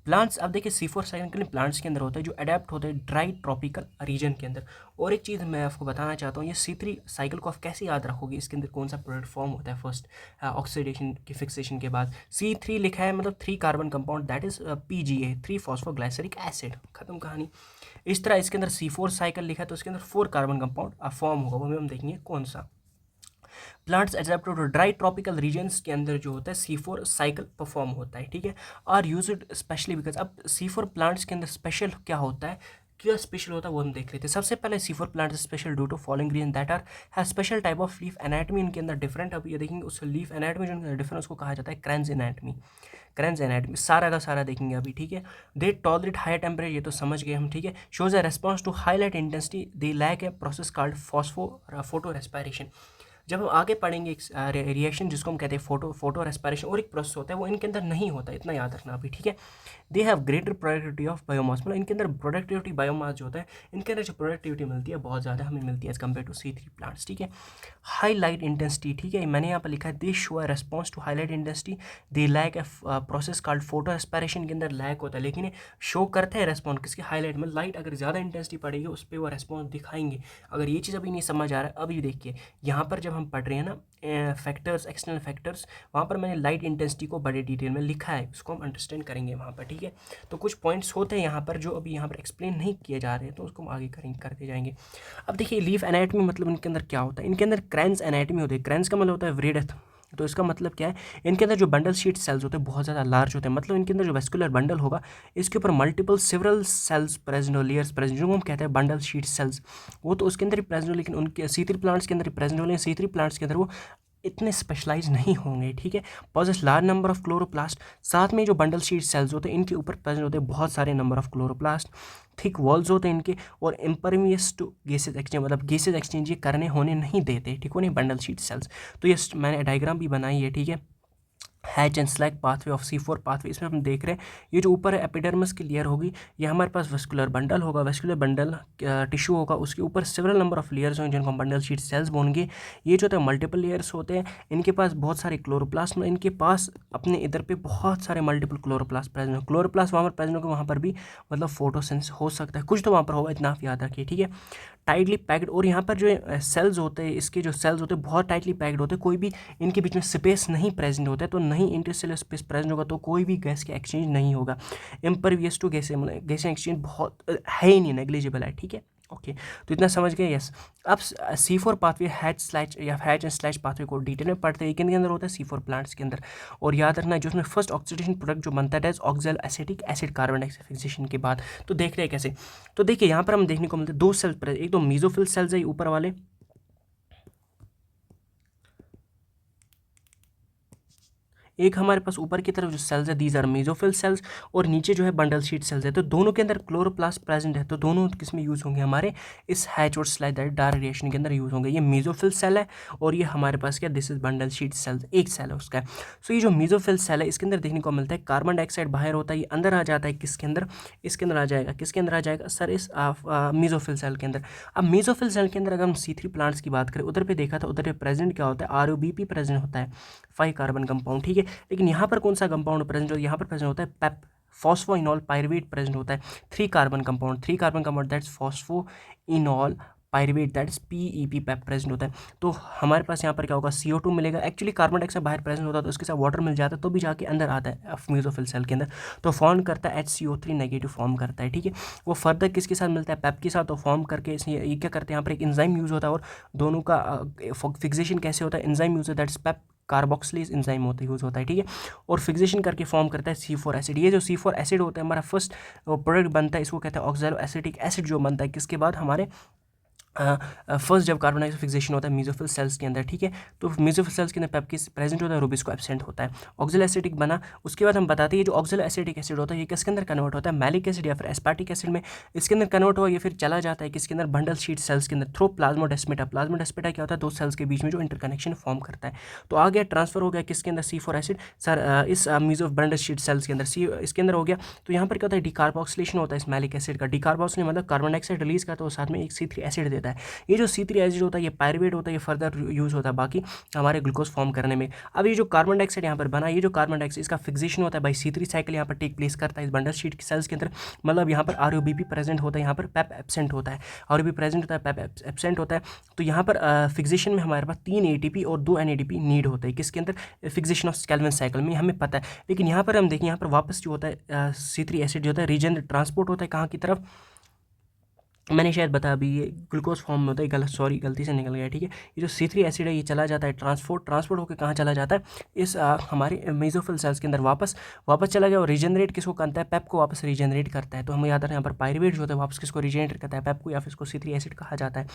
प्लांट्स, अब देखिए C4 साइकिल प्लांट्स के अंदर होता है जो अडेप्ट होते हैं ड्राई ट्रॉपिकल रीजन के अंदर। और एक चीज़ मैं आपको बताना चाहता हूँ, ये C3 साइकिल को आप कैसे याद रखोगे, इसके अंदर कौन सा प्रोडक्ट फॉर्म होता है फर्स्ट ऑक्सीडेशन की फिक्सेशन के बाद। C3 लिखा है मतलब 3 carbon compound, that is PGA, three phosphoglyceric acid, खत्म कहानी। इस तरह इसके अंदर C4 साइकिल लिखा है तो इसके अंदर 4 कार्बन कंपाउंड फॉर्म होगा, वो हम देखेंगे कौन सा। Plants adapted to dry tropical regions के अंदर जो होता है C4 साइकिल परफॉर्म होता है। ठीक है, और यूज्ड स्पेशली बिकॉज, अब C4 प्लांट्स के अंदर स्पेशल क्या होता है, क्या स्पेशल होता है वो हम देख लेते हैं। सबसे पहले C4 plant special due to following reason that are have special type of leaf anatomy, इनके अंदर डिफरेंट, अब ये देखेंगे उस लीफ एनाटमी जो इनके डिफरेंट, उसको कहा जाता है क्रेंज एनाटमी। क्रेंज एनाटमी सारा का सारा देखेंगे अभी। ठीक है, दे टॉलरेट हायर टेम्परेचर, ये तो समझ गए हम। ठीक है, shows a response to high light intensity, they lack a process called photorespiration. जब हम आगे पढ़ेंगे एक रिएक्शन जिसको हम कहते हैं फोटो रेस्पिरेशन, और एक प्रोसेस होता है वो इनके अंदर नहीं होता, इतना याद रखना अभी। ठीक है, they have greater productivity of biomass, मतलब इनके अंदर प्रोडक्टिविटी बायोमास जो होता है इनके अंदर जो प्रोडक्टिविटी मिलती है बहुत ज़्यादा हमें मिलती है as compare to C3 plants, ठीक है। हाई लाइट इंटेंसिटी, ठीक है, मैंने यहाँ पर लिखा है they show a response to high light intensity, they lack a process called photo aspiration, के अंदर लैक होता है लेकिन शो करते हैं रेस्पॉन्स किसके, हाईलाइट में। लाइट अगर ज़्यादा इंटेंसिटी पड़ेगी उस पर वो रेस्पॉन्स दिखाएंगे। अगर ये चीज़ अभी नहीं समझ आ रहा है, अभी देखिए यहाँ पर जब हम पढ़ रहे हैं ना फैक्टर्स, एक्सटर्नल फैक्टर्स, वहाँ पर मैंने लाइट इंटेंसिटी को बड़े डिटेल में लिखा है, उसको हम अंडरस्टैंड करेंगे वहाँ पर, ठीक है। तो कुछ पॉइंट्स होते हैं यहाँ पर जो अभी यहाँ पर एक्सप्लेन नहीं किए जा रहे हैं, तो उसको हम आगे करते जाएंगे। अब देखिए लीफ एनाटमी मतलब इनके अंदर क्या होता है, इनके अंदर क्रैंस एनाटमी होती है। क्रैंस का मतलब होता है व्रेडेथ, तो इसका मतलब क्या है, इनके अंदर जो बंडल शीट सेल्स होते हैं बहुत ज़्यादा लार्ज होते हैं, मतलब इनके अंदर जो वेस्कुलर बंडल होगा इसके ऊपर मल्टीपल सिवरल सेल्स प्रेजेंट हो, लेयर्स प्रेजेंट, जो हम कहते हैं बंडल शीट सेल्स, वो तो उसके अंदर ही प्रेजेंट हो, लेकिन उनके C3 प्लांट्स के अंदर ही प्रेजेंट हो, लेकिन C3 प्लांट्स के अंदर वो इतने स्पेशलाइज नहीं होंगे, ठीक है। Possess large number of chloroplast, साथ में जो बंडल शीट सेल्स होते हैं इनके ऊपर प्रेजेंट होते हैं बहुत सारे number of chloroplast, thick walls होते हैं इनके, और इम्परमियस टू गैसेज एक्सचेंज, मतलब गैसेज एक्सचेंज ये करने होने नहीं देते, ठीक हो नहीं बंडल शीट सेल्स। तो ये मैंने डायग्राम भी बनाई है, ठीक है। Hatch and slag pathway of C4 pathway, इसमें हम देख रहे हैं ये जो ऊपर है एपिडर्मिस की लेयर होगी, ये हमारे पास वेस्कुलर बंडल होगा, वेस्कुलर बंडल टिश्यू होगा, उसके ऊपर सेवरल नंबर ऑफ लेयर्स होंगे जिनको हम बंडल शीट सेल्स बोलेंगे। ये जो होता है मल्टीपल लेयर्स होते हैं, इनके पास बहुत सारे क्लोरोप्लास्ट, इनके पास अपने इधर पे बहुत सारे मल्टीपल क्लोरोप्लास्ट प्रेजेंट हो, क्लोरोप्लास्ट वहाँ पर प्रेजेंट होगा, वहाँ पर भी मतलब फोटोसिंथेसिस हो सकता है, कुछ तो वहाँ पर होगा, इतना आप याद रखिए, ठीक है। टाइटली पैक्ड, और यहाँ पर जो सेल्स होते हैं, इसके जो सेल्स होते हैं बहुत टाइटली पैक्ड होते हैं, कोई भी इनके बीच में स्पेस नहीं प्रेजेंट होता है, तो नहीं इंटरसेलुलर स्पेस प्रेजेंट होगा तो कोई भी गैस के एक्सचेंज नहीं होगा। इम्परवियस टू गैस, मतलब गैस एक्सचेंज बहुत है ही नहीं, नेग्लिजिबल है, ठीक है। ओके, तो इतना समझ गए, यस। अब C4 पाथवे हैच स्लैश या हैच एंड स्लैश पाथवे को डिटेल में पढ़ते हैं, किन के अंदर होता है C4 प्लांट्स के अंदर। और याद रखना जो उसमें फर्स्ट ऑक्सीडेशन प्रोडक्ट जो बनता है oxalo acetic acid carbon dioxide fixation के बाद। तो देख रहे हैं कैसे, तो देखिए यहाँ पर हम देखने को मिलते हैं दो सेल्स, एक तो मीजोफिल सेल्स है ऊपर वाले, एक हमारे पास ऊपर की तरफ जो सेल्स है दीज आर मेसोफिल सेल्स, और नीचे जो है बंडल शीट सेल्स है, तो दोनों के अंदर क्लोरोप्लास्ट प्रेजेंट है, तो दोनों किस में यूज़ होंगे, हमारे इस हैच और स्लाइड डार्क रिएक्शन के अंदर यूज़ होंगे। ये मेसोफिल सेल है और ये हमारे पास क्या, this is bundle sheath cells, एक सेल है उसका। सो ये जो मेसोफिल सेल है इसके अंदर देखने को मिलता है कार्बन डाइऑक्साइड बाहर होता है, ये अंदर आ जाता है किसके अंदर, इसके अंदर आ जाएगा, किसके अंदर आ जाएगा सर, इस मेसोफिल सेल के अंदर। अब मेसोफिल सेल के अंदर अगर हम C3 प्लांट्स की बात करें, उधर पे देखा था, उधर पे प्रेजेंट क्या होता है, ROBP प्रेजेंट होता है, 5 कार्बन कंपाउंड, ठीक है। लेकिन यहाँ पर कौन सा कंपाउंड प्रेजेंट होता है, यहाँ पर प्रेजेंट होता है पेप, फॉस्फोइनॉल पायरुवेट प्रेजेंट होता है, 3 carbon compound, 3 carbon compound that's phosphoenol pyruvate that's PEP Pep present होता है। तो हमारे पास यहाँ पर क्या होगा, CO2 मिलेगा, एक्चुअली कार्बन डाइऑक्साइड बाहर प्रेजेंट होता है तो उसके साथ वाटर मिल जाता है, तो भी जाके अंदर आता है मेसोफिल सेल के अंदर, तो फॉर्म करता है HCO3 नेगेटिव फॉर्म करता है, ठीक है। वो फर्दर किसके साथ मिलता है, पेप के साथ, तो फॉर्म करके ये क्या करते हैं, यहाँ पर एक एंजाइम यूज होता है, और दोनों का फिक्सेशन कैसे होता है, एंजाइम यूज होता है, दैट्स पेप कार्बोक्सिलेज एंजाइम होता है, यूज होता है, ठीक है। और फिक्सेशन करके फॉर्म करता है C4 एसिड। ये जो C4 एसिड होता है हमारा फर्स्ट प्रोडक्ट बनता है, इसको कहते हैं ऑक्सैलो एसिटिक एसिड, जो बनता है किसके बाद, हमारे फर्स्ट जब कार्बन डाइऑक्साइड फिक्सेशन होता है मेसोफिल सेल्स के अंदर, ठीक है। तो मेसोफिल सेल्स के अंदर पेप्किस प्रेजेंट होता है, रूबिस्को एब्सेंट होता है, ऑक्सैलो एसिटिक बना। उसके बाद हम बताते हैं ये जो ऑक्सैलो एसिटिक एसिड होता है ये किसके अंदर कन्वर्ट होता है, मैलिक एसिड या फिर एस्पार्टिक एसिड में, इसके अंदर कन्वर्ट हुआ, ये फिर चला जाता है किसके अंदर, बंडल शीट सेल्स के अंदर, थ्रू प्लाज्मोडेस्माटा। प्लाज्मोडेस्माटा क्या होता है, दो सेल्स के बीच में जो इंटरकनेक्शन फॉर्म करता है। तो आ गया, ट्रांसफर हो गया किसके अंदर, C4 एसिड सर, इस मेसो बंडल शीट सेल्स के अंदर, इसके अंदर हो गया। तो यहाँ पर क्या होता है, डिकार्बोक्सिलेशन होता है इस मैलिक एसिड का, डिकार्बोक्सिलेशन मतलब कार्बन डाइऑक्साइड रिलीज करता है और साथ में एक C3 एसिड देता है। ये जो C3 एसिड होता है ये पायरुवेट होता है, ये फर्दर यूज होता है बाकी हमारे ग्लूकोज फॉर्म करने में। अब ये जो कार्बन डाइऑक्साइड यहाँ पर बना, ये जो कार्बन डाइऑक्साइड इसका फिक्सेशन होता है बाई C3 साइकिल यहाँ पर टेक प्लेस करता है इस बंडल शीट सेल्स के अंदर, मतलब यहाँ पर ROBP प्रेजेंट होता है, यहाँ पर पेप एब्सेंट होता है, ROBP प्रेजेंट होता है, पेप एब्सेंट होता है। तो यहाँ पर फिक्सेशन में हमारे पास 3 ATP और 2 NADP नीड होता है किसके अंदर, फिक्सेशन ऑफ कैल्विन साइकिल में, हमें पता है। लेकिन यहाँ पर हम देखें, यहाँ पर वापस जो होता है C3 एसिड जो होता है रीजन ट्रांसपोर्ट होता है कहाँ की तरफ, मैंने शायद बताया अभी, ये ग्लूकोज फॉर्म में होता है, गलती से निकल गया, ठीक है। ये जो C3 एसिड है ये चला जाता है ट्रांसपोर्ट होकर कहाँ चला जाता है, इस हमारे मेसोफिल सेल्स के अंदर वापस चला गया, और रीजनरेट किसको करता है, पेप को वापस रीजनरेट करता है। तो हमें याद रखना यहाँ पर पायरुवेट जो होता है वापस किसको रीजनरेट करता है, पेप को, या फिर इसको C3 एसिड कहा जाता है।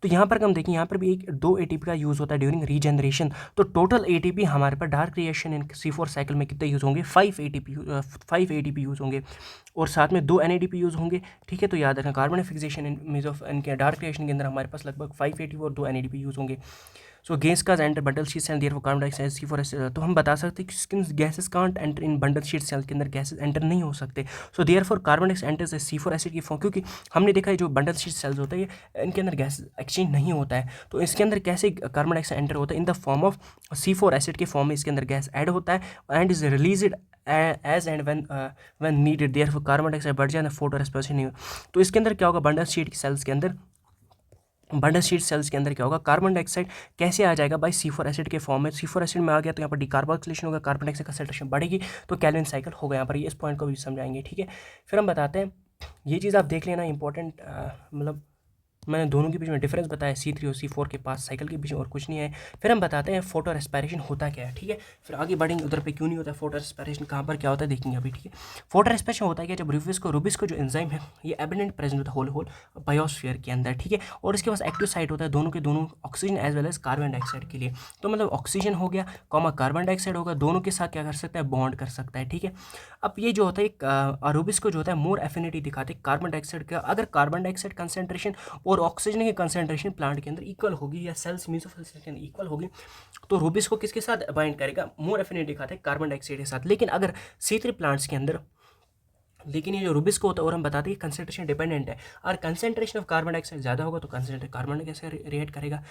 तो यहाँ पर हम देखें, यहाँ पर भी एक 2 ATP का यूज़ होता है ड्यूरिंग रीजनरेशन। तो टोटल ATP हमारे पास dark reaction in C4 cycle में कितने यूज़ होंगे, 5 ATP यूज़ होंगे, और साथ में 2 NADP यूज़ होंगे, ठीक है। तो याद रखना कार्बन फिक्सेशन इन मेसो इनके डार्क रिएक्शन के अंदर हमारे पास लगभग 5 ATP और 2 NADP यूज़ होंगे। सो गैस का enter bundle sheath cell therefore carbon dioxide C4H, तो हम बता सकते हैं कि किन gases can't enter in bundle sheath cell के अंदर गैसेस एंटर नहीं हो सकते। So therefore carbon dioxide enters C4 acid की फॉर्म, क्योंकि हमने देखा है जो बंडल शीट सेल्स होते हैं इनके अंदर गैस एक्सचेंज नहीं होता है, तो इसके अंदर कैसे कार्बन डाइऑक्साइड एंटर होता है in the form of C4 acid के फॉर्म में इसके अंदर गैस ऐड होता है and is released as and when needed, therefore carbon dioxide बढ़ जाए फोटो रेस्पिरेशन नहीं हो। तो इसके अंदर क्या होगा, बंडल शीट की सेल्स के अंदर बंडल शीट सेल्स के अंदर क्या होगा, कार्बन डाइऑक्साइड कैसे आ जाएगा बाई C4 एसिड के फॉर्म में। C4 एसिड में आ गया तो यहाँ पर डिकार्बोक्सिलेशन होगा, कार्बन डाइऑक्साइड कंसंट्रेशन बढ़ेगी, तो कैल्विन साइकिल होगा यहाँ पर। इस पॉइंट को भी समझाएंगे, ठीक है। फिर हम बताते हैं, ये चीज़ आप देख लेना इंपॉर्टेंट, मतलब मैंने दोनों के बीच में डिफरेंस बताया, C3 और C4 के पास साइकिल के बीच में, और कुछ नहीं है। फिर हम बताते हैं फोटो रेस्पिरेशन होता क्या है, ठीक है। फिर आगे बढ़ेंगे उधर पे क्यों नहीं होता है फोटो रेस्पिरेशन, कहाँ पर क्या होता है देखेंगे अभी, ठीक है। फोटो रेस्पिरेशन होता है कि जब रूबिस को जो एंजाइम है ये एबिडेंट प्रेजेंट होता है होल बायोस्फीयर के अंदर, ठीक है। और इसके पास एक्टिव साइट होता है दोनों के दोनों, oxygen as well as carbon dioxide के लिए। तो मतलब ऑक्सीजन हो गया कॉमा कार्बन डाइऑक्साइड होगा, दोनों के साथ क्या कर सकता है, बॉन्ड कर सकता है, ठीक है। अब ये जो होता है अरूबिस को जो होता है मोर एफिनिटी दिखाते हैं कार्बन डाइऑक्साइड का। अगर कार्बन डाइऑक्साइड कंसेंट्रेशन और ऑक्सीजन की कंसेंट्रेशन प्लांट के अंदर इक्वल होगी या सेल्स मेसोफिल सेल के अंदर इक्वल होगी, तो रूबिस को किसके साथ बाइंड करेगा, मोर एफिनिटी दिखाते हैं कार्बन डाइऑक्साइड के साथ। लेकिन अगर C3 प्लांट्स के अंदर, लेकिन ये जो रूबिस को होता है, और हम बताते हैं कंसेंट्रेशन डिपेंडेंट है, और कंसेंट्रेशन ऑफ कार्बन डाइऑक्साइड ज़्यादा होगा तो कंसेंट्रेट कार्बन डाइऑक्साइड रिएक्ट करेगा,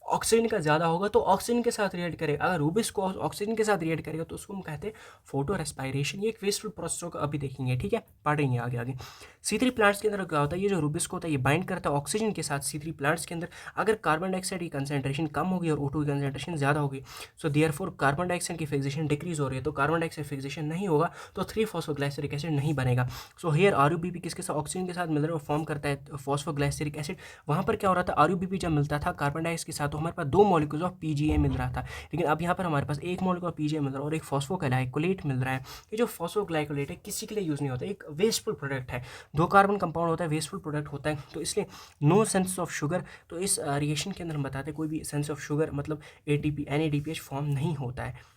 ऑक्सीजन का ज़्यादा होगा तो ऑक्सीजन के साथ रिएक्ट करेगा। अगर रूबिस को ऑक्सीजन के साथ रिएक्ट करेगा तो उसको हम कहते हैं फोटो रेस्पिरेशन। ये एक वेस्टफुल प्रोसेस होगा, अभी देखेंगे, ठीक है, पढ़ेंगे आगे आगे। C3 प्लांट्स के अंदर क्या होता है, ये जो रूबिस को होता है ये बाइंड करता है ऑक्सीजन के साथ C3 प्लांट्स के अंदर। अगर कार्बन डाइऑक्साइड की कंसेंट्रेशन कम होगी और O2 की कंसेंट्रेशन ज़्यादा होगी, सो देयरफॉर कार्बन डाइऑक्साइड की फिक्सेशन डिक्रीज हो रही है, तो कार्बन डाइऑक्साइड फिक्सेशन नहीं होगा तो 3-फॉस्फोग्लाइसरिक एसिड नहीं बनेगा। सो हेयर RUBP किसके साथ, ऑक्सीजन के साथ मिल रहा है, फॉर्म करता है फॉस्फोग्लाइसरिक एसिड। वहाँ पर क्या हो रहा था, RUBP जब मिलता था कार्बन डाइऑक्साइड के साथ तो हमारे पास 2 मॉलिक्यूल ऑफ PGA मिल रहा था, लेकिन अब यहाँ पर हमारे पास एक मॉलिक्यूल PGA मिल रहा है और एक फॉस्फोग्लाइकोलेट मिल रहा है। ये जो फॉस्फोग्लाइकोलेट है किसी के लिए यूज़ नहीं होता, एक वेस्टफुल प्रोडक्ट है, 2 कार्बन कंपाउंड होता है, वेस्टफुल प्रोडक्ट होता है, तो इसलिए नो सेंस ऑफ शुगर। तो इस रिएक्शन के अंदर हम बताते हैं कोई भी सेंस ऑफ शुगर मतलब ATP NADPH फॉर्म नहीं होता है।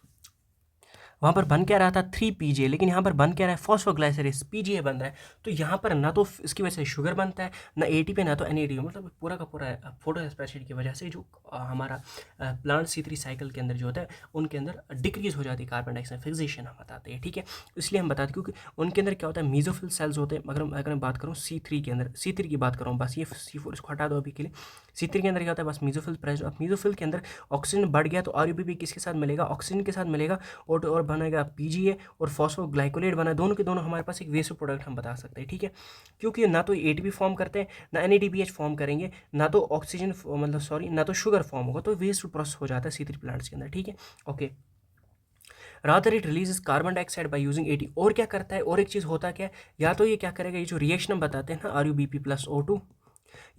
वहाँ पर बन क्या रहा था 3PGA, लेकिन यहाँ पर बन क्या रहा है फॉस्फोग्लाइसरेस PGA बन रहा है। तो यहाँ पर ना तो इसकी वजह से शुगर बनता है, ना ATP ना तो NADP, मतलब पूरा का पूरा फोटो रेस्पिरेशन की वजह से जो हमारा प्लांट C3 साइकिल के अंदर जो होता है उनके अंदर डिक्रीज हो जाती है कार्बन डाइऑक्साइड फिक्सेशन, हम बताते हैं, ठीक है। इसलिए हम बताते हैं क्योंकि उनके अंदर क्या होता है मेसोफिल सेल्स होते हैं। अगर मैं बात करूँ C3 के अंदर, C3 की बात करूँ, बस ये C4 इसको हटा दो अभी के लिए। C3 के अंदर क्या होता है, बस मेसोफिल प्रेजेंट। अब मेसोफिल के अंदर ऑक्सीजन बढ़ गया तो RUBP किसके साथ मिलेगा, ऑक्सीजन के साथ मिलेगा, और बनेगा PGA और फॉस्फोग्लाइकोलेट बना, दोनों के दोनों हमारे पास एक वेस्ट प्रोडक्ट हम बता सकते हैं, ठीक है। क्योंकि ना तो ATP फॉर्म करते हैं, ना NADPH फॉर्म करेंगे, ना तो ऑक्सीजन मतलब सॉरी ना तो शुगर फॉर्म होगा, तो वेस्ट प्रोसेस हो जाता है C3 प्लांट्स के अंदर, ठीक है, okay. Rather it releases carbon dioxide by using AT। और क्या करता है, और एक चीज़ होता क्या है, या तो ये क्या करेगा, ये जो रिएक्शन हम बताते हैं ना RUBP + O2,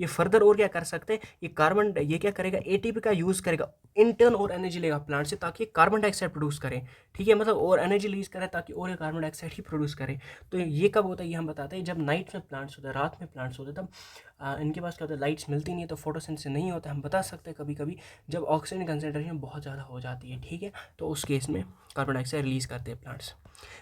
ये फर्दर और क्या कर सकते हैं, ये क्या करेगा, ATP का यूज़ करेगा, इंटर्न और एनर्जी लेगा प्लांट से ताकि कार्बन डाइऑक्साइड प्रोड्यूस करें, ठीक है, मतलब और एनर्जी लीज करें ताकि और ये कार्बन डाइऑक्साइड ही प्रोड्यूस करें। तो ये कब होता है, ये हम बताते हैं जब नाइट में प्लांट्स होते हैं, रात में प्लांट्स होते हैं, तब इनके पास क्या होता है, लाइट्स मिलती नहीं है तो फोटोसिंथेसिस नहीं होता। हम बता सकते हैं कभी कभी जब ऑक्सीजन कंसेंट्रेशन बहुत ज़्यादा हो जाती है, ठीक है, तो उस केस में कार्बन डाइऑक्साइड रिलीज करते हैं प्लांट्स।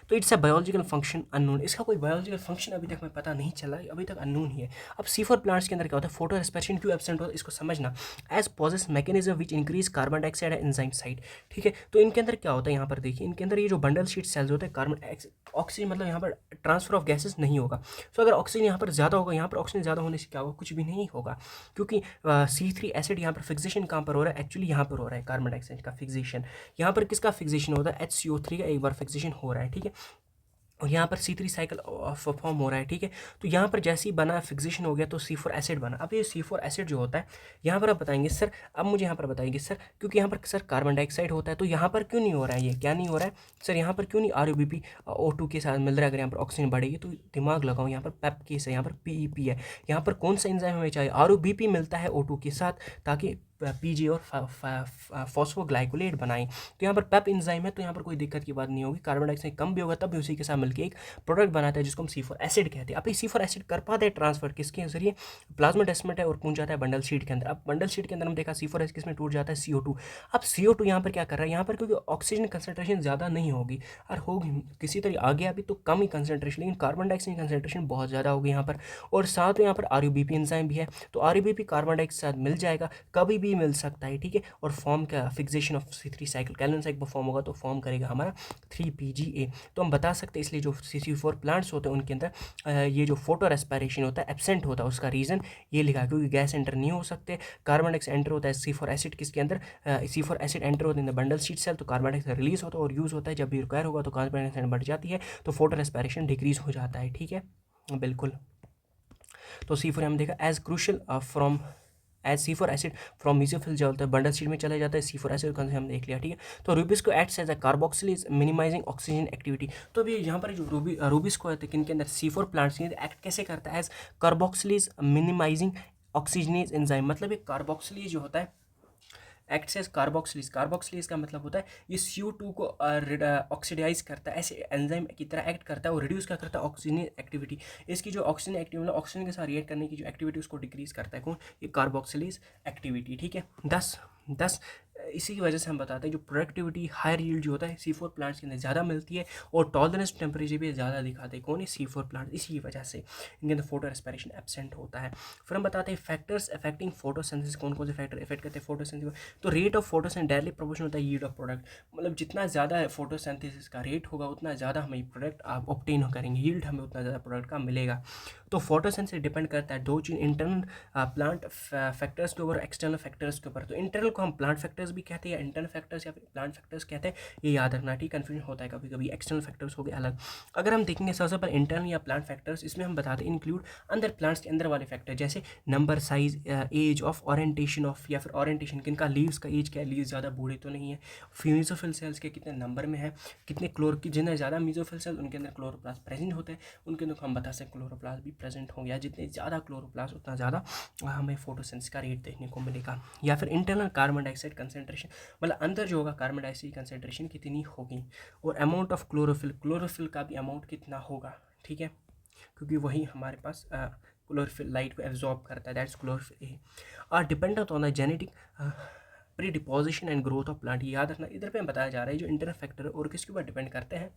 तो it's a biological function unknown, इसका कोई बायोलॉजिकल फंक्शन अभी तक हमें पता नहीं चला, अभी तक अननोन ही है। अब C4 प्लांट्स के अंदर क्या होता है, फोटो रेस्पिरेशन क्यों एब्सेंट होता है इसको समझना, as possess mechanism which increase carbon dioxide enzyme site, ठीक है। तो इनके अंदर क्या होता है, यहाँ पर देखिए इनके अंदर ये जो बंडल शीट सेल्स होते हैं, कार्बन ऑक्सीजन मतलब यहाँ पर ट्रांसफर ऑफ गैसेस नहीं होगा। सो अगर ऑक्सीजन यहाँ पर ज़्यादा होगा, यहाँ पर ऑक्सीजन ज़्यादा होने से क्या होगा, कुछ भी नहीं होगा, क्योंकि C3 एसिड यहाँ पर फिक्सेशन कहाँ पर हो रहा है, एक्चुअली यहाँ पर हो रहा है कार्बन डाइऑक्साइड का फिक्सेशन। यहाँ पर किसका फिक्सेशन होता है, HCO3 का एक बार फिक्सेशन हो रहा है, ठीक है, और यहाँ पर C3 साइकिल फॉर्म हो रहा है, ठीक है। तो यहाँ पर जैसे ही बना फिक्सेशन हो गया तो C4 एसिड बना। अब ये C4 एसिड जो होता है यहाँ पर आप बताएंगे सर, अब मुझे यहाँ पर बताएंगे सर, क्योंकि यहाँ पर सर कार्बन डाइऑक्साइड होता है तो यहाँ पर क्यों नहीं हो रहा है, ये क्या नहीं हो रहा है सर, यहाँ पर क्यों नहीं RUBP O2 के साथ मिल रहा है। अगर यहाँ पर ऑक्सीजन बढ़ेगी तो दिमाग लगाओ, यहाँ पर पेप केस है, यहाँ पर PEP है, यहाँ पर कौन सा एंजाइम हमें चाहिए, RUBP मिलता है O2 के साथ ताकि PGA और फॉस्फोग्लाइकोलेट बनाएं। तो यहाँ पर पेप एंजाइम है तो यहाँ पर कोई दिक्कत की बात नहीं होगी, कार्बन डाइऑक्साइड कम भी होगा तब भी उसी के साथ मिलकर एक प्रोडक्ट बनाता है जिसको हम C4 एसिड कहते हैं। अब ये C4 एसिड कर पाते हैं ट्रांसफर किसके जरिए, प्लाज्माडेस्मेट है और पहुंच जाता है बंडल शीट के अंदर। अब बंडल शीट के अंदर हम देखा C4 एसिड किसमें टूट जाता है, CO2। अब CO2 यहाँ पर क्या कर रहा है, यहाँ पर क्योंकि ऑक्सीजन कंसेंट्रेशन ज़्यादा नहीं होगी और होगी किसी तरह आ गया अभी तो कम ही कंसेंट्रेशन, लेकिन कार्बन डाइऑक्साइड कंसेंट्रेशन बहुत ज़्यादा होगी यहाँ पर, और साथ में यहाँ पर RUBP एंजाइम भी है, तो RUBP कार्बन डाइऑक्साइड मिल जाएगा। कभी भी इजीली मिल सकता है, ठीक है। और फॉर्म का फिक्सेशन ऑफ C3 साइकिल कैलन साइकिल पर फॉर्म होगा तो फॉर्म करेगा हमारा 3PGA। तो हम बता सकते हैं इसलिए जो CH4 प्लांट्स होते हैं उनके अंदर ये जो फोटो रेस्पिरेशन होता है एब्सेंट होता है। उसका रीज़न ये लिखा है क्योंकि गैस एंटर नहीं हो सकते। कार्बन डाइऑक्साइड एंटर होता है C4 एसिड किसके अंदर, C4 एसिड एंटर होता है in the bundle sheath cell, तो कार्बन डाइऑक्साइड रिलीज होता है और यूज़ होता है। जब भी रिक्वायर होगा तो कार्बन डाइऑक्साइड बढ़ जाती है तो फोटो रेस्पिरेशन डिक्रीज हो जाता है, ठीक है, बिल्कुल। तो C4 हम देखा as crucial from as C4 acid from mesophyll जो होता है बंडल शीट में चला जाता है। C4 एसिड का हम देख लिया, ठीक है। तो RuBisCO acts as a carboxylase minimising oxygen activity. तो अभी यहाँ पर जो रूबिस्को है किन के अंदर C4 प्लांट्स के अंदर एक्ट कैसे करता है as carboxylase minimising oxygenase enzyme. मतलब ये कार्बोक्सिलेज जो होता है एक्ट्स एज कार्बोक्सिलेज। कार्बोक्सिलेज का मतलब होता है ये CO2 को ऑक्सीडाइज करता है, ऐसे एंजाइम की तरह एक्ट करता है और रिड्यूस क्या करता है ऑक्सीजन एक्टिविटी। इसकी जो ऑक्सीजन एक्टिविटी मतलब ऑक्सीजन के साथ रिएक्ट करने की जो एक्टिविटी उसको डिक्रीज करता है कौन, ये कार्बोक्सिलेज एक्टिविटी, ठीक है। 10 इसी की वजह से हम बताते हैं जो प्रोडक्टिविटी हायर यील्ड जो होता है C4 प्लांट्स के अंदर ज़्यादा मिलती है और टॉलरेंस टेम्परेचर भी ज़्यादा दिखाते हैं कौन है C4 प्लांट। इसी की वजह से इनके अंदर फोटो रेस्पिरेशन एब्सेंट होता है। फिर हम बताते हैं फैक्टर्स अफेक्टिंग फोटोसिंथेसिस, कौन कौन से फैक्टर इफेक्ट करते हैं फोटोसिंथेसिस। तो rate of photosynthesis directly proportional होता है यील्ड ऑफ प्रोडक्ट। मतलब जितना ज़्यादा फोटोसिंथेसिस का रेट होगा उतना ज़्यादा हमें प्रोडक्ट आप ऑब्टेन करेंगे, यील्ड हमें उतना ज़्यादा प्रोडक्ट का मिलेगा। तो फोटोसिंथेसिस डिपेंड करता है दो चीज़, इंटरनल प्लांट फैक्टर्स के ऊपर, एक्सटर्नल फैक्टर्स के ऊपर। तो इंटरनल को हम प्लांट फैक्टर्स भी कहते हैं या इंटरनल फैक्टर्स या फिर प्लांट फैक्टर्स कहते हैं, ये याद रखना, ठीक। कन्फ्यूजन होता है कभी कभी, एक्सटर्नल फैक्टर्स हो गए अलग। अगर हम देखेंगे सबसे पहले इंटरनल या प्लांट फैक्टर्स, इसमें हम बताते हैं इंक्लूड अंदर प्लांट्स के अंदर वाले फैक्टर जैसे number, size, age of, orientation of, या फिर ओरिएंटेशन किनका, लीव्स का एज क्या है, लीव्स ज़्यादा बूढ़े तो नहीं है, म्यूजोफिल सेल्स के कितने नंबर में है, कितने क्लोर की, जितने ज़्यादा म्यूजोफिल सेल्स उनके अंदर क्लोरोप्लास्ट प्रेजेंट होते हैं, उनके अंदर हम बता सकते हैं क्लोरोप्लास्ट भी प्रेजेंट हो गया। जितने ज़्यादा क्लोरोप्लास्ट उतना ज़्यादा हमें फोटोसिंथेसिस का रेट देखने को मिलेगा। या फिर इंटरनल कार्बन डाइऑक्साइड कंसेंट्रेशन, मतलब अंदर जो होगा कार्बन डाइऑक्साइड कंसेंट्रेशन कितनी होगी, और अमाउंट ऑफ क्लोरोफिल, क्लोरोफिल का भी अमाउंट कितना होगा, ठीक है, क्योंकि वही हमारे पास क्लोरोफिल लाइट को एब्जॉर्ब करता है, that's chlorophyll. Are dependent on the genetic predisposition and growth of plant. याद रखना इधर पे बताया जा रहा है जो इंटरनल फैक्टर और किसके ऊपर डिपेंड करते हैं,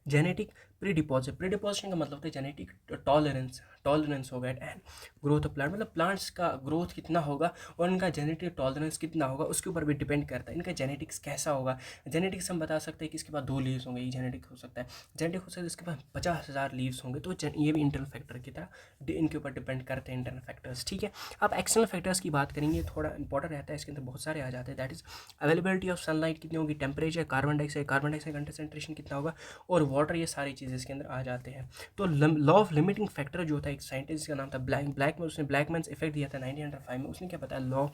जेनेटिक प्रीडिपोजिशन का मतलब होता है जेनेटिक टॉलरेंस होगा एंड ग्रोथ ऑफ प्लांट, मतलब प्लांट्स का ग्रोथ कितना होगा और इनका जेनेटिक टॉलरेंस कितना होगा उसके ऊपर भी डिपेंड करता है। इनका जेनेटिक्स कैसा होगा, जेनेटिक्स हम बता सकते हैं कि इसके पास 2 लीव्स होंगे, ये जेनेटिक हो सकता है। जेनेटिक हो सकता है इसके पास 50,000 लीव्स होंगे, तो ये भी इंटरनल फैक्टर की तरह इनके ऊपर डिपेंड करते हैं इंटरनल फैक्टर्स, ठीक है। अब एक्सटर्नल फैक्टर्स की बात करेंगे, थोड़ा इंपॉर्टेंट रहता है, इसके अंदर बहुत सारे आ जाते हैं। That is availability of sunlight कितनी होगी, टेम्परेचर, कार्बन डाइऑक्साइड कंसंट्रेशन कितना होगा, और वाटर, ये सारी चीज़ें इसके अंदर आ जाते हैं। तो लॉ ऑफ लिमिटिंग फैक्टर जो था, एक साइंटिस्ट का नाम था ब्लैकमैन, उसने ब्लैकमैन्स इफेक्ट दिया था 1905 में। उसने क्या बताया, लॉ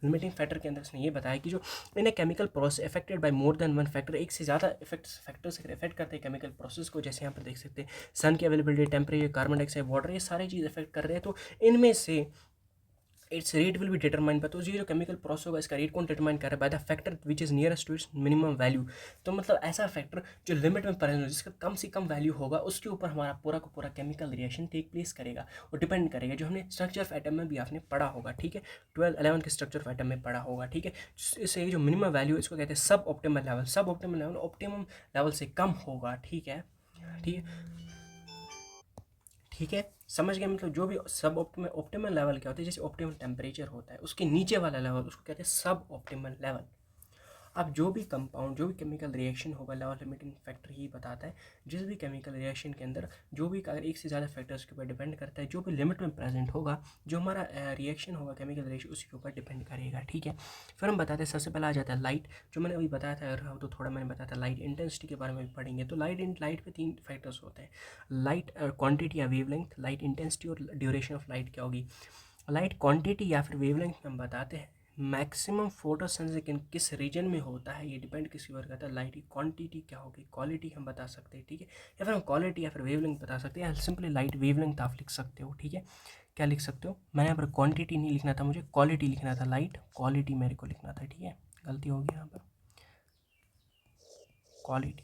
लिमिटिंग फैक्टर के अंदर उसने ये बताया कि जो in a chemical process affected by more than one factor, एक से ज़्यादा फैक्टर्स इफेक्ट करते हैं केमिकल प्रोसेस को, जैसे यहाँ पर देख सकते हैं सन की availability, temperature, carbon dioxide, water, ये सारी चीज़ इफेक्ट कर रहे हैं। तो इनमें से it's rate will be determine by, तो ये जो केमिकल प्रोसेस होगा इसका रेट कौन डिटरमाइन कर रहा है, by the factor which is nearest to its minimum value. तो मतलब ऐसा फैक्टर जो लिमिट में प्रेजेंट हो, जिसका कम से कम वैल्यू होगा, उसके ऊपर हमारा पूरा का पूरा केमिकल रिएक्शन टेक प्लेस करेगा और डिपेंड करेगा, जो हमने स्ट्रक्चर ऑफ एटम में भी आपने पढ़ा होगा, ठीक है, 12-11 के स्ट्रक्चर ऑफ एटम में पढ़ा होगा, ठीक है। इससे जो मिनिमम वैल्यू इसको कहते हैं सब ऑप्टिमल लेवल, सब ऑप्टिमल लेवल ऑप्टिमम लेवल से कम होगा, ठीक है, ठीक है, ठीक है, समझ गए। मतलब जो भी सब ऑप्टिमल लेवल क्या होता है, जैसे ऑप्टिमल टेम्परेचर होता है उसके नीचे वाला लेवल उसको कहते हैं सब ऑप्टिमल लेवल। अब जो भी कंपाउंड, जो भी केमिकल रिएक्शन होगा, लेवल लिमिटिंग फैक्टर ही बताता है जिस भी केमिकल रिएक्शन के अंदर जो भी अगर एक से ज़्यादा फैक्टर्स के ऊपर डिपेंड करता है, जो भी लिमिट में प्रेजेंट होगा, जो हमारा रिएक्शन होगा केमिकल रिएक्शन उसके ऊपर डिपेंड करेगा, ठीक है। फिर हम बताते हैं सबसे पहले आ जाता है लाइट, जो मैंने अभी बताया था, तो थोड़ा मैंने बताया था लाइट इंटेंसिटी के बारे में भी पढ़ेंगे। तो लाइट पे 3 फैक्टर्स होते हैं, लाइट क्वान्टिटी या वेवलेंथ, लाइट इंटेंसिटी और ड्यूरेशन ऑफ लाइट क्या होगी। लाइट क्वांटिटी या फिर वेवलेंथ हम बताते हैं मैक्सिमम फोटोसेंसिटिव किस रीजन में होता है, ये डिपेंड किसी और करता है। लाइट की क्वांटिटी क्या होगी, क्वालिटी हम बता सकते हैं, ठीक है, या फिर हम क्वालिटी या फिर वेवलेंथ बता सकते हैं, सिंपली लाइट वेवलेंथ आप लिख सकते हो, ठीक है। क्या लिख सकते हो, मैंने यहाँ पर क्वांटिटी नहीं लिखना था, मुझे क्वालिटी लिखना था, लाइट क्वालिटी मेरे को लिखना था, ठीक है, गलती होगी यहाँ पर, क्वालिटी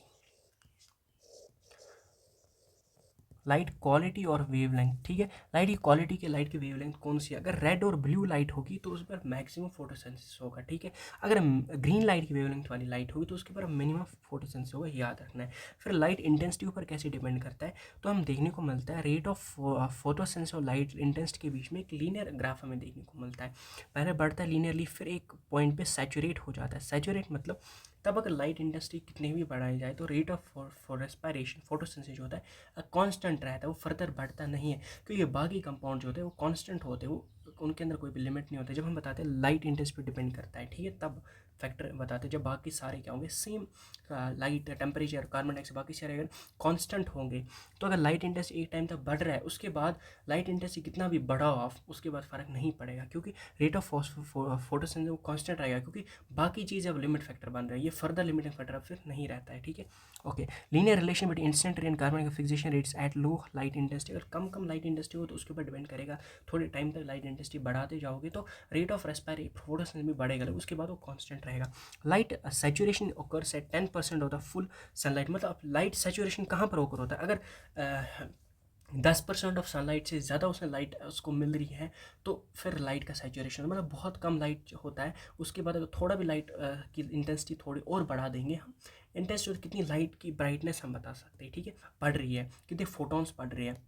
लाइट क्वालिटी और वेवलेंथ, ठीक है। लाइट की क्वालिटी की, लाइट की वेवलेंथ कौन सी है, अगर रेड और ब्लू लाइट होगी तो उस पर मैक्सिमम फोटोसेंसिस होगा, ठीक है। अगर ग्रीन लाइट की वेवलेंथ वाली लाइट होगी तो उसके पर मिनिमम फोटोसेंसिस होगा, याद रखना है। फिर लाइट इंटेंसिटी ऊपर कैसे डिपेंड करता है, तो हम देखने को मिलता है रेट ऑफ फोटोसेंसिस और लाइट इंटेंसिटी के बीच में एक लीनियर ग्राफ हमें देखने को मिलता है। पहले बढ़ता है लीनियरली, फिर एक पॉइंट पे सैचुरेट हो जाता है। सैचुरेट मतलब तब अगर लाइट इंटेंसिटी कितनी भी बढ़ाई जाए तो rate of for respiration photosynthesis जो होता है कांस्टेंट रहता है, वो फर्दर बढ़ता नहीं है, क्योंकि बाकी कंपाउंड जो होते हैं वो कांस्टेंट होते हैं, वो उनके अंदर कोई भी लिमिट नहीं होती। जब हम बताते हैं लाइट इंटेंसिटी पे डिपेंड करता है, ठीक है, तब फैक्टर बताते हैं। जब बाकी सारे क्या होंगे, same light temperature carbon dioxide बाकी सारे अगर कांस्टेंट होंगे, तो अगर लाइट इंटेंसिटी एक टाइम तक बढ़ रहा है उसके बाद लाइट इंटेंसिटी कितना भी बढ़ा हो उसके बाद फ़र्क नहीं पड़ेगा, क्योंकि रेट ऑफ फोटोसिंथेसिस वो कांस्टेंट रहेगा, क्योंकि बाकी चीज़ अब लिमिट फैक्टर बन रहा है, ये फर्दर लिमिटिंग फैक्टर अब फिर नहीं रहता है, ठीक है। Okay, linear relation between instant ray and carbon fixation rates at low light intensity, अगर कम कम लाइट इंटेंसिटी हो तो उसके ऊपर डिपेंड करेगा। थोड़े टाइम तक लाइट इंटेंसिटी बढ़ाते जाओगे तो रेट ऑफ रेस्पायरेशन फोटोसिंथेसिस भी बढ़ेगा, उसके बाद वो कांस्टेंट रहेगा। Light saturation occurs at 10% of the full sunlight, मतलब लाइट सैचुरेशन कहाँ पर ओकर होता है, अगर 10% ऑफ सनलाइट से ज़्यादा उसमें लाइट उसको मिल रही है तो फिर लाइट का सैचुरेशन, मतलब बहुत कम लाइट होता है, उसके बाद अगर थोड़ा भी लाइट की इंटेंसिटी थोड़ी और बढ़ा देंगे हम, इंटेंसिटी कितनी लाइट की ब्राइटनेस हम बता सकते हैं, ठीक है, बढ़ रही है, कितने फोटॉन्स बढ़ रहे हैं,